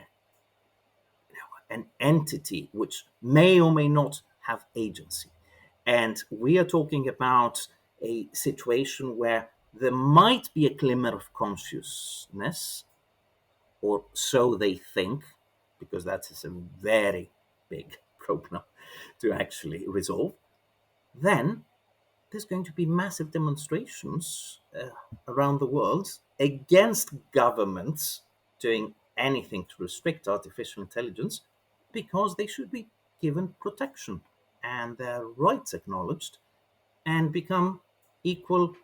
an entity which may or may not have agency, and we are talking about a situation where there might be a glimmer of consciousness, or so they think, because that is a very big problem to actually resolve, then there's going to be massive demonstrations around the world against governments doing anything to restrict artificial intelligence, because they should be given protection and their rights acknowledged and become equal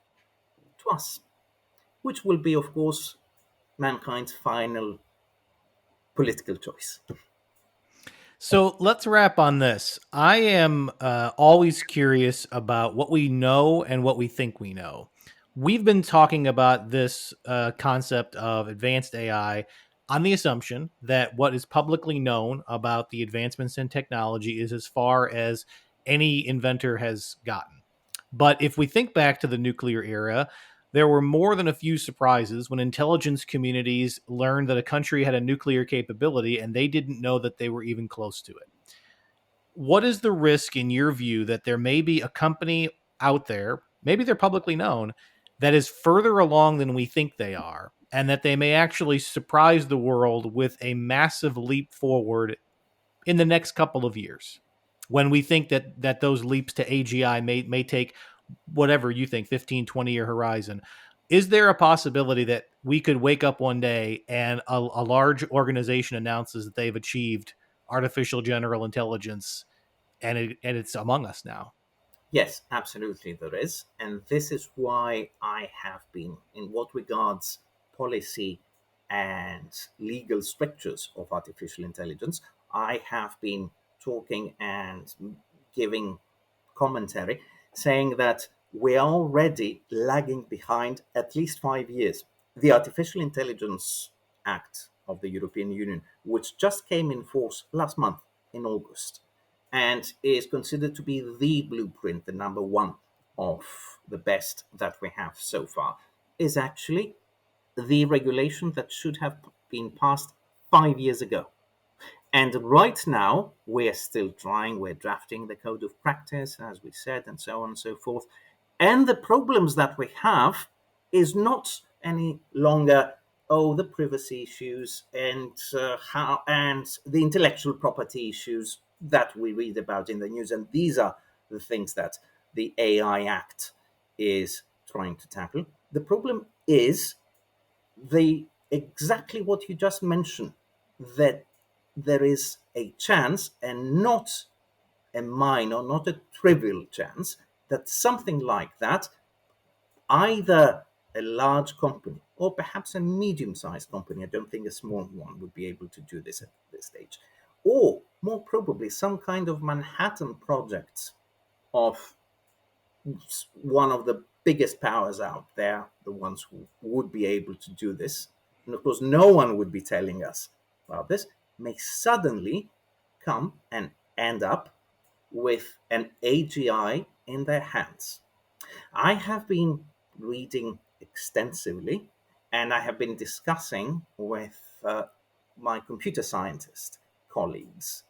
to us, which will be, of course, mankind's final political choice. So let's wrap on this. I am always curious about what we know and what we think we know. We've been talking about this concept of advanced AI on the assumption that what is publicly known about the advancements in technology is as far as any inventor has gotten. But if we think back to the nuclear era, There were more than a few surprises when intelligence communities learned that a country had a nuclear capability and they didn't know that they were even close to it. What is the risk, in your view, that there may be a company out there, maybe they're publicly known, that is further along than we think they are, and that they may actually surprise the world with a massive leap forward in the next couple of years, when we think that those leaps to AGI may take whatever you think, 15, 20-year horizon? Is there a possibility that we could wake up one day and a large organization announces that they've achieved artificial general intelligence, and it's among us now? Yes, absolutely, there is. And this is why I have been, in what regards policy and legal structures of artificial intelligence, I have been talking and giving commentary saying that we are already lagging behind at least 5 years. The Artificial Intelligence Act of the European Union, which just came in force last month in August, and is considered to be the blueprint, the number one of the best that we have so far, is actually the regulation that should have been passed 5 years ago. And right now, we're still trying, we're drafting the code of practice, as we said, and so on and so forth. And the problems that we have is not any longer, oh, the privacy issues and the intellectual property issues that we read about in the news. And these are the things that the AI Act is trying to tackle. The problem is the exactly what you just mentioned, that there is a chance, and not a minor, not a trivial chance, that something like that, either a large company or perhaps a medium-sized company, I don't think a small one would be able to do this at this stage, or more probably some kind of Manhattan project of one of the biggest powers out there, the ones who would be able to do this, and of course, no one would be telling us about this, may suddenly come and end up with an AGI in their hands. I have been reading extensively, and I have been discussing with my computer scientist colleagues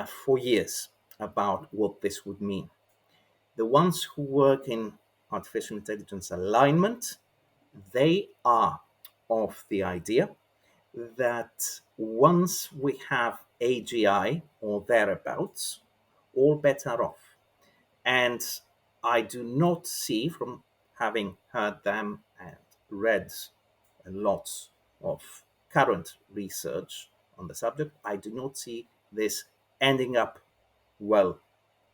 for years about what this would mean. The ones who work in artificial intelligence alignment, they are of the idea that once we have AGI or thereabouts, all bets are off. And I do not see, from having heard them and read a lot of current research on the subject, I do not see this ending up well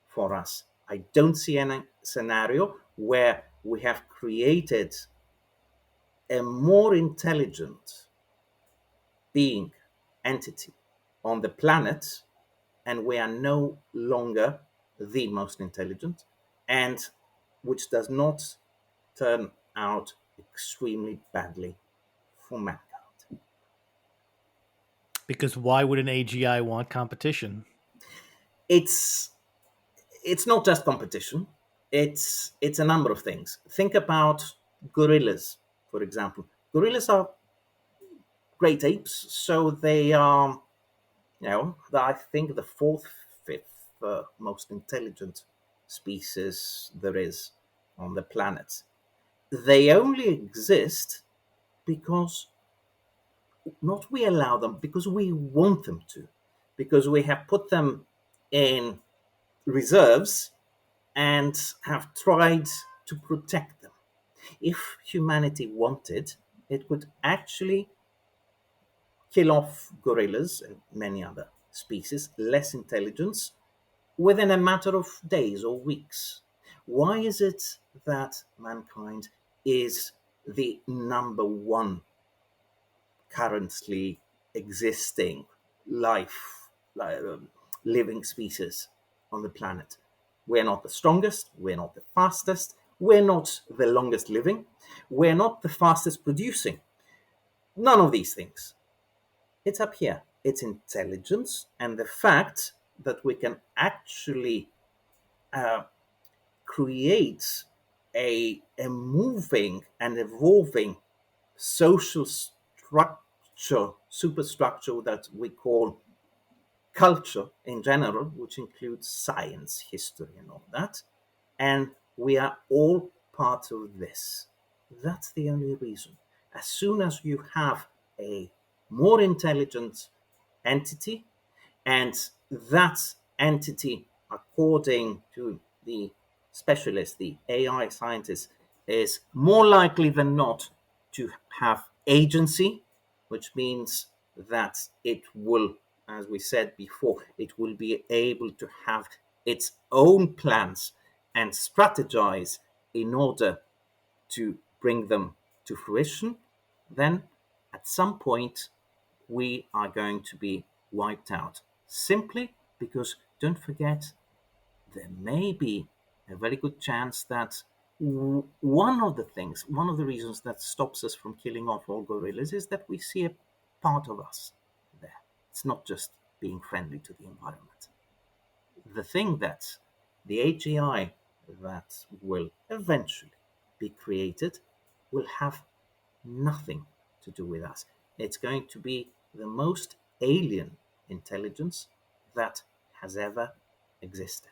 for us. I don't see any scenario where we have created a more intelligent being, entity on the planet, and we are no longer the most intelligent, and which does not turn out extremely badly for mankind. Because why would an AGI want competition? It's it's not just competition. It's a number of things. Think about gorillas, for example. Gorillas are great apes, so they are, I think the fourth, fifth most intelligent species there is on the planet. They only exist because not we allow them, because we want them to, because we have put them in reserves and have tried to protect them. If humanity wanted, it could actually kill off gorillas and many other species, less intelligence, within a matter of days or weeks. Why is it that mankind is the number one currently existing life, living species on the planet? We're not the strongest, we're not the fastest, we're not the longest living, we're not the fastest producing. None of these things. It's up here. It's intelligence and the fact that we can actually create a moving and evolving social structure, superstructure that we call culture in general, which includes science, history, and all that. And we are all part of this. That's the only reason. As soon as you have a more intelligent entity, and that entity, according to the specialists, the AI scientists, is more likely than not to have agency, which means that it will, as we said before, it will be able to have its own plans and strategize in order to bring them to fruition, then at some point we are going to be wiped out. Simply because, don't forget, there may be a very good chance that one of the reasons that stops us from killing off all gorillas is that we see a part of us there. It's not just being friendly to the environment. The thing that the AGI that will eventually be created will have nothing to do with us. It's going to be the most alien intelligence that has ever existed.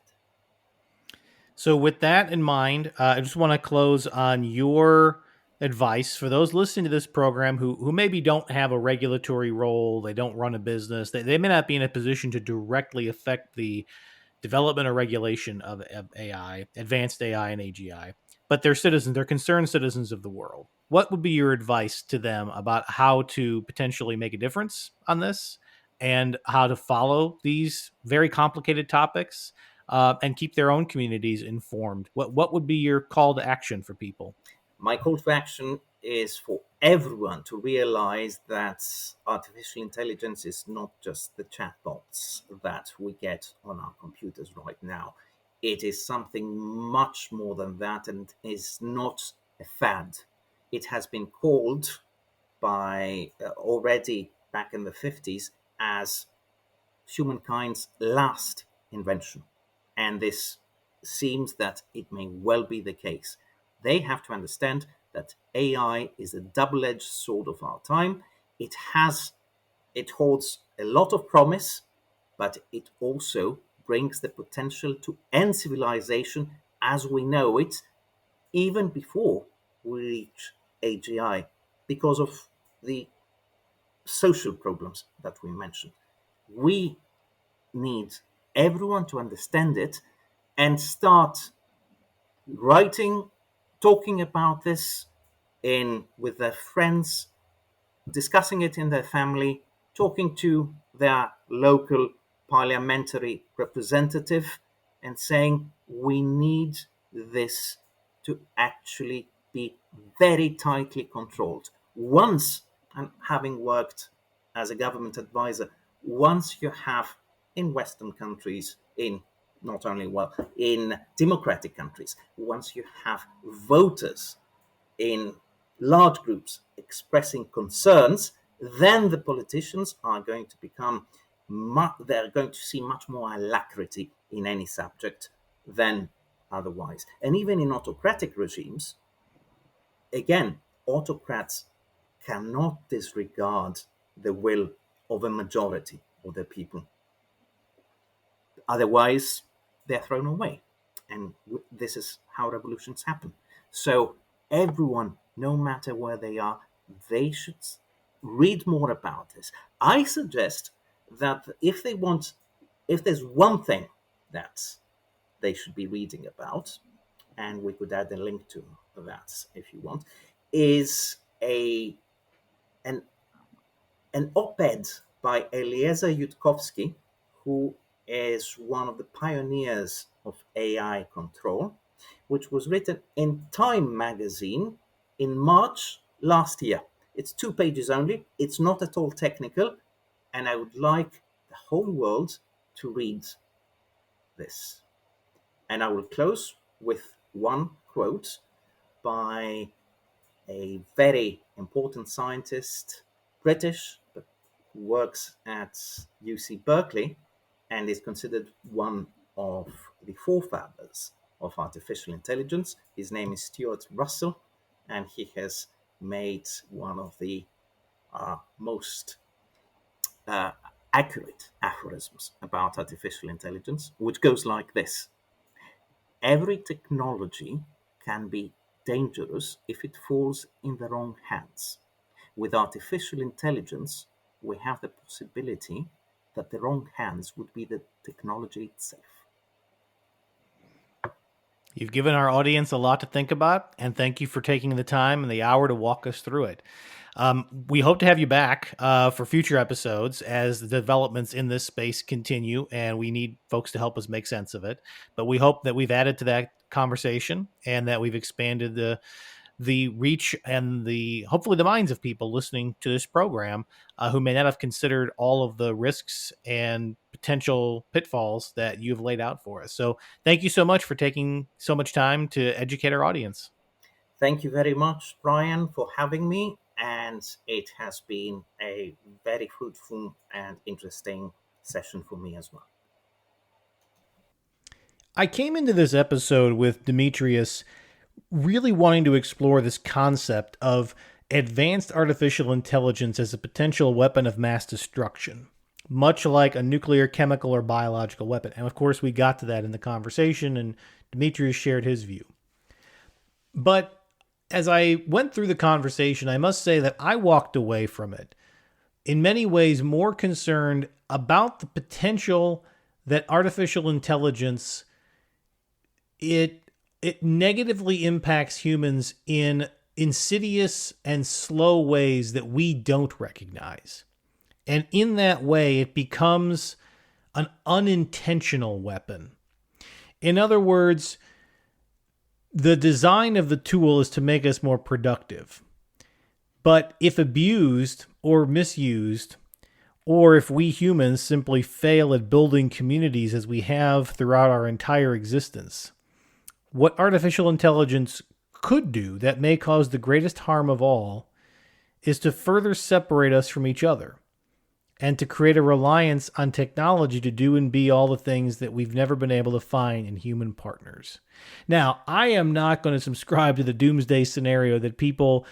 So, with that in mind, I just want to close on your advice for those listening to this program who maybe don't have a regulatory role, they don't run a business, they may not be in a position to directly affect the development or regulation of AI, advanced AI and AGI, but they're citizens, they're concerned citizens of the world. What would be your advice to them about how to potentially make a difference on this and how to follow these very complicated topics and keep their own communities informed? What would be your call to action for people? My call to action is for everyone to realize that artificial intelligence is not just the chatbots that we get on our computers right now. It is something much more than that and is not a fad. It has been called by already back in the 50s as humankind's last invention. And this seems that it may well be the case. They have to understand that AI is a double-edged sword of our time. It holds a lot of promise, but it also brings the potential to end civilization as we know it, even before we reach AGI, because of the social problems that we mentioned. We need everyone to understand it and start writing, talking about this in with their friends, discussing it in their family, talking to their local parliamentary representative, and saying we need this to actually be very tightly controlled. Once, and having worked as a government advisor, once you have in Western countries, in not only well, in democratic countries, once you have voters in large groups expressing concerns, then the politicians are going to become they're going to see much more alacrity in any subject than otherwise. And even in autocratic regimes, again, autocrats cannot disregard the will of a majority of the people. Otherwise, they're thrown away. And this is how revolutions happen. So, everyone, no matter where they are, they should read more about this. I suggest that if there's one thing that they should be reading about, and we could add a link to that if you want, is an an op-ed by Eliezer Yudkowsky, who is one of the pioneers of AI control, which was written in Time magazine in March last year. It's 2 pages only. It's not at all technical, and I would like the whole world to read this. And I will close with one quote by a very important scientist, British, but works at UC Berkeley and is considered one of the forefathers of artificial intelligence. His name is Stuart Russell, and he has made one of the most uh, accurate aphorisms about artificial intelligence, which goes like this: every technology can be dangerous if it falls in the wrong hands. With artificial intelligence, we have the possibility that the wrong hands would be the technology itself. You've given our audience a lot to think about, and thank you for taking the time and the hour to walk us through it. We hope to have you back for future episodes as the developments in this space continue, and we need folks to help us make sense of it. But we hope that we've added to that conversation and that we've expanded the reach and hopefully the minds of people listening to this program who may not have considered all of the risks and potential pitfalls that you've laid out for us. So thank you so much for taking so much time to educate our audience. Thank you very much, Brian, for having me. And it has been a very fruitful and interesting session for me as well. I came into this episode with Demetrius really wanting to explore this concept of advanced artificial intelligence as a potential weapon of mass destruction, much like a nuclear, chemical, or biological weapon. And of course, we got to that in the conversation, and Demetrius shared his view. But as I went through the conversation, I must say that I walked away from it in many ways more concerned about the potential that artificial intelligence it negatively impacts humans in insidious and slow ways that we don't recognize. And in that way, it becomes an unintentional weapon. In other words, the design of the tool is to make us more productive. But if abused or misused, or if we humans simply fail at building communities as we have throughout our entire existence, what artificial intelligence could do that may cause the greatest harm of all is to further separate us from each other and to create a reliance on technology to do and be all the things that we've never been able to find in human partners. Now, I am not going to subscribe to the doomsday scenario that people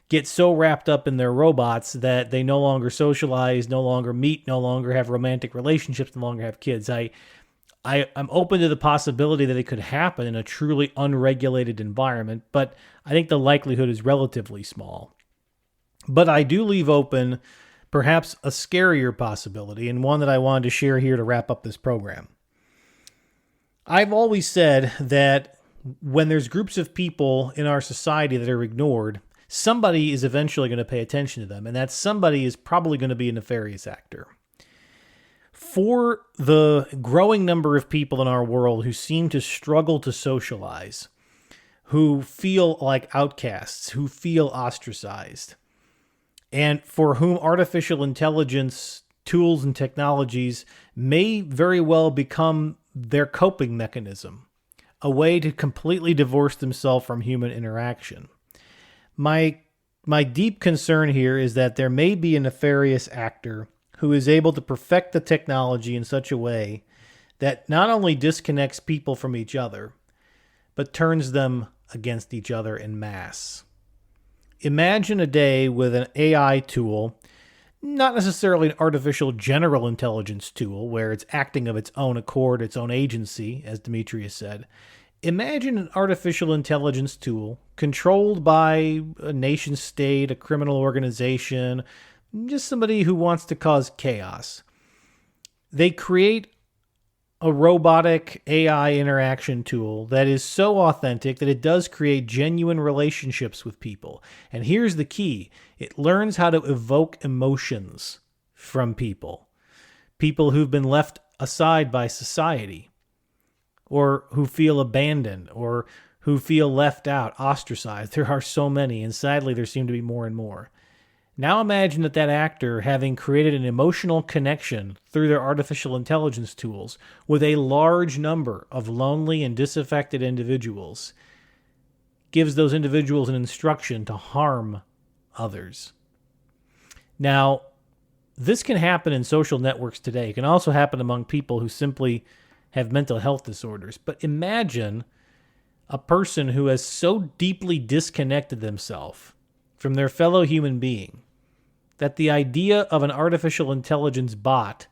get so wrapped up in their robots that they no longer socialize, no longer meet, no longer have romantic relationships, no longer have kids. I'm open to the possibility that it could happen in a truly unregulated environment, but I think the likelihood is relatively small. But I do leave open perhaps a scarier possibility, and one that I wanted to share here to wrap up this program. I've always said that when there's groups of people in our society that are ignored, somebody is eventually going to pay attention to them, and that somebody is probably going to be a nefarious actor. For the growing number of people in our world who seem to struggle to socialize, who feel like outcasts, who feel ostracized, and for whom artificial intelligence tools and technologies may very well become their coping mechanism, a way to completely divorce themselves from human interaction. My deep concern here is that there may be a nefarious actor who is able to perfect the technology in such a way that not only disconnects people from each other, but turns them against each other en masse. Imagine a day with an AI tool, not necessarily an artificial general intelligence tool where it's acting of its own accord, its own agency, as Demetrius said. Imagine an artificial intelligence tool controlled by a nation state, a criminal organization, just somebody who wants to cause chaos. They create a robotic AI interaction tool that is so authentic that it does create genuine relationships with people. And here's the key. It learns how to evoke emotions from people. People who've been left aside by society, or who feel abandoned, or who feel left out, ostracized. There are so many, and sadly there seem to be more and more. Now imagine that actor, having created an emotional connection through their artificial intelligence tools with a large number of lonely and disaffected individuals, gives those individuals an instruction to harm others. Now, this can happen in social networks today. It can also happen among people who simply have mental health disorders. But imagine a person who has so deeply disconnected themselves from their fellow human being that the idea of an artificial intelligence bot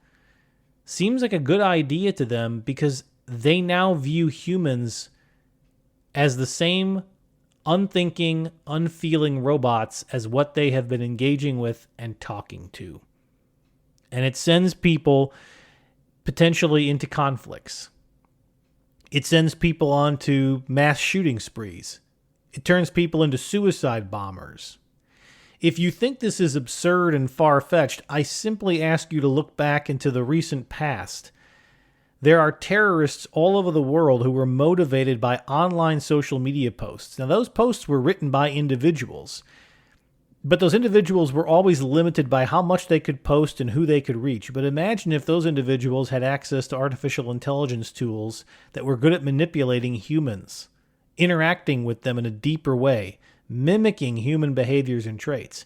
seems like a good idea to them because they now view humans as the same unthinking, unfeeling robots as what they have been engaging with and talking to. And it sends people potentially into conflicts. It sends people on to mass shooting sprees. It turns people into suicide bombers. If you think this is absurd and far-fetched, I simply ask you to look back into the recent past. There are terrorists all over the world who were motivated by online social media posts. Now, those posts were written by individuals, but those individuals were always limited by how much they could post and who they could reach. But imagine if those individuals had access to artificial intelligence tools that were good at manipulating humans, interacting with them in a deeper way, mimicking human behaviors and traits.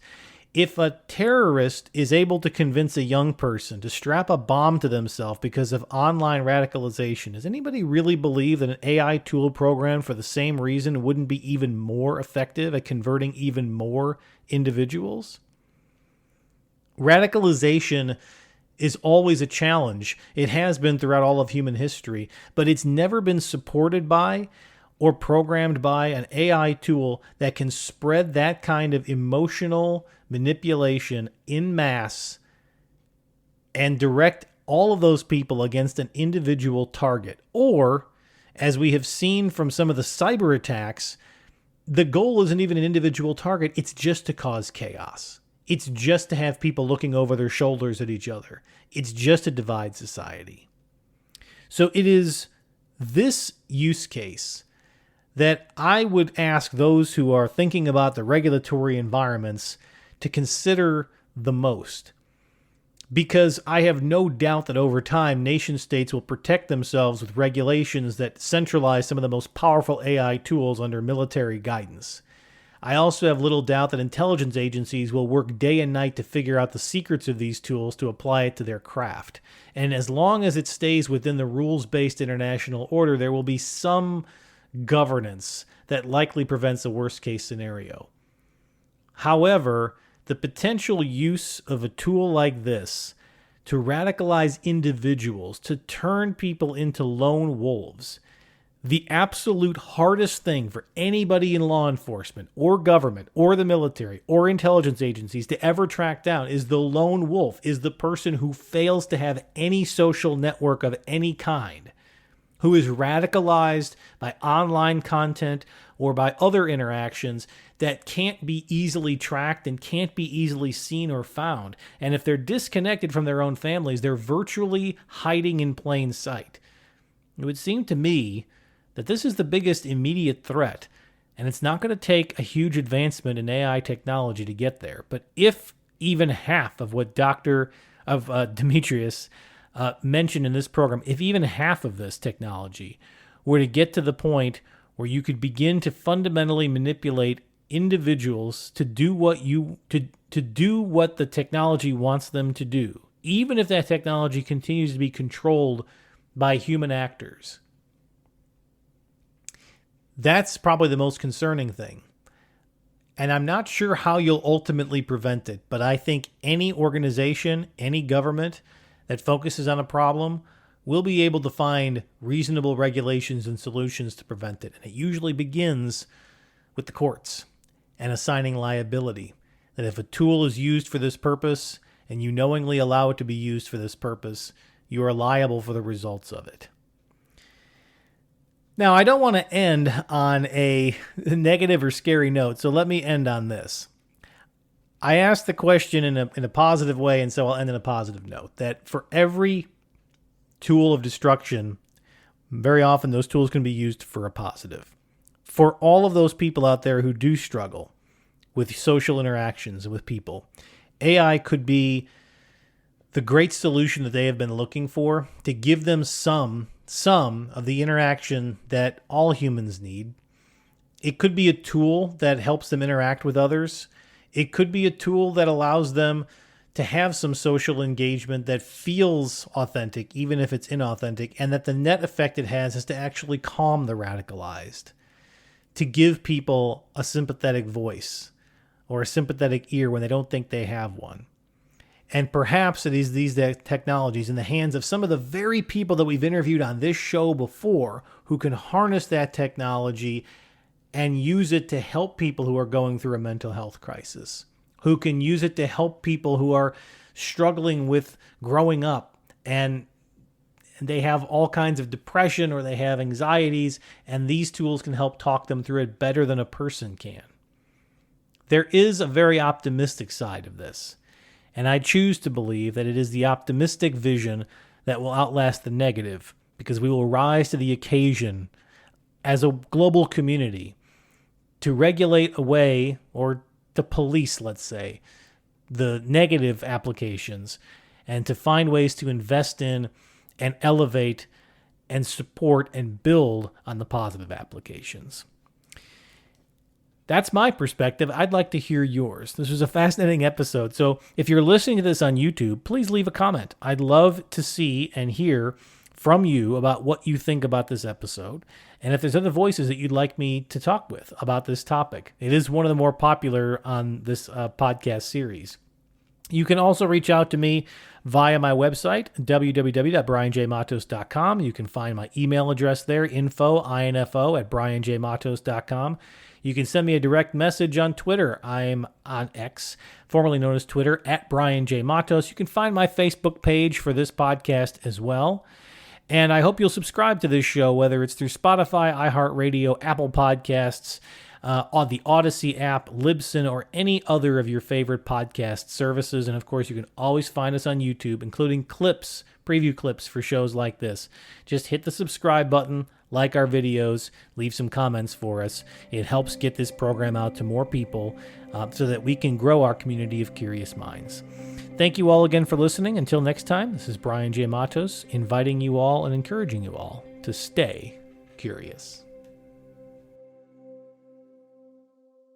If a terrorist is able to convince a young person to strap a bomb to themselves because of online radicalization, does anybody really believe that an AI tool program for the same reason wouldn't be even more effective at converting even more individuals? Radicalization is always a challenge. It has been throughout all of human history, but it's never been supported by or programmed by an AI tool that can spread that kind of emotional manipulation in mass and direct all of those people against an individual target. Or, as we have seen from some of the cyber attacks, the goal isn't even an individual target, it's just to cause chaos. It's just to have people looking over their shoulders at each other. It's just to divide society. So it is this use case that I would ask those who are thinking about the regulatory environments to consider the most. Because I have no doubt that over time, nation states will protect themselves with regulations that centralize some of the most powerful AI tools under military guidance. I also have little doubt that intelligence agencies will work day and night to figure out the secrets of these tools to apply it to their craft. And as long as it stays within the rules-based international order, there will be some governance that likely prevents a worst-case scenario. However, the potential use of a tool like this to radicalize individuals, to turn people into lone wolves, the absolute hardest thing for anybody in law enforcement or government or the military or intelligence agencies to ever track down is the lone wolf, is the person who fails to have any social network of any kind, who is radicalized by online content or by other interactions that can't be easily tracked and can't be easily seen or found. And if they're disconnected from their own families, they're virtually hiding in plain sight. It would seem to me that this is the biggest immediate threat, and it's not going to take a huge advancement in AI technology to get there. But if even half of what Demetrius mentioned in this program, if even half of this technology were to get to the point where you could begin to fundamentally manipulate individuals to do what the technology wants them to do, even if that technology continues to be controlled by human actors, that's probably the most concerning thing. And I'm not sure how you'll ultimately prevent it, but I think any organization, any government that focuses on a problem will be able to find reasonable regulations and solutions to prevent it. And it usually begins with the courts and assigning liability. That if a tool is used for this purpose and you knowingly allow it to be used for this purpose, you are liable for the results of it. Now, I don't want to end on a negative or scary note, so let me end on this. I asked the question in a positive way, and so I'll end on a positive note, that for every tool of destruction, very often those tools can be used for a positive. For all of those people out there who do struggle with social interactions with people, AI could be the great solution that they have been looking for to give them some of the interaction that all humans need. It could be a tool that helps them interact with others. It could be a tool that allows them to have some social engagement that feels authentic, even if it's inauthentic, and that the net effect it has is to actually calm the radicalized. to give people a sympathetic voice or a sympathetic ear when they don't think they have one. And perhaps it is these technologies in the hands of some of the very people that we've interviewed on this show before who can harness that technology and use it to help people who are going through a mental health crisis, who can use it to help people who are struggling with growing up and they have all kinds of depression or they have anxieties, and these tools can help talk them through it better than a person can. There is a very optimistic side of this, and I choose to believe that it is the optimistic vision that will outlast the negative, because we will rise to the occasion as a global community to regulate away, or to police, let's say, the negative applications, and to find ways to invest in and elevate and support and build on the positive applications. That's my perspective. I'd like to hear yours. This was a fascinating episode. So if you're listening to this on YouTube, please leave a comment. I'd love to see and hear from you about what you think about this episode. And if there's other voices that you'd like me to talk with about this topic. It is one of the more popular on this podcast series. You can also reach out to me via my website, www.brianjmatos.com. You can find my email address there, info@brianjmatos.com. You can send me a direct message on Twitter. I'm on X, formerly known as Twitter, @BrianJMatos. You can find my Facebook page for this podcast as well. And I hope you'll subscribe to this show, whether it's through Spotify, iHeartRadio, Apple Podcasts, on the Odyssey app, Libsyn, or any other of your favorite podcast services. And of course, you can always find us on YouTube, including clips, preview clips for shows like this. Just hit the subscribe button, like our videos, leave some comments for us. It helps get this program out to more people so that we can grow our community of curious minds. Thank you all again for listening. Until next time, this is Brian J. Matos, inviting you all and encouraging you all to stay curious.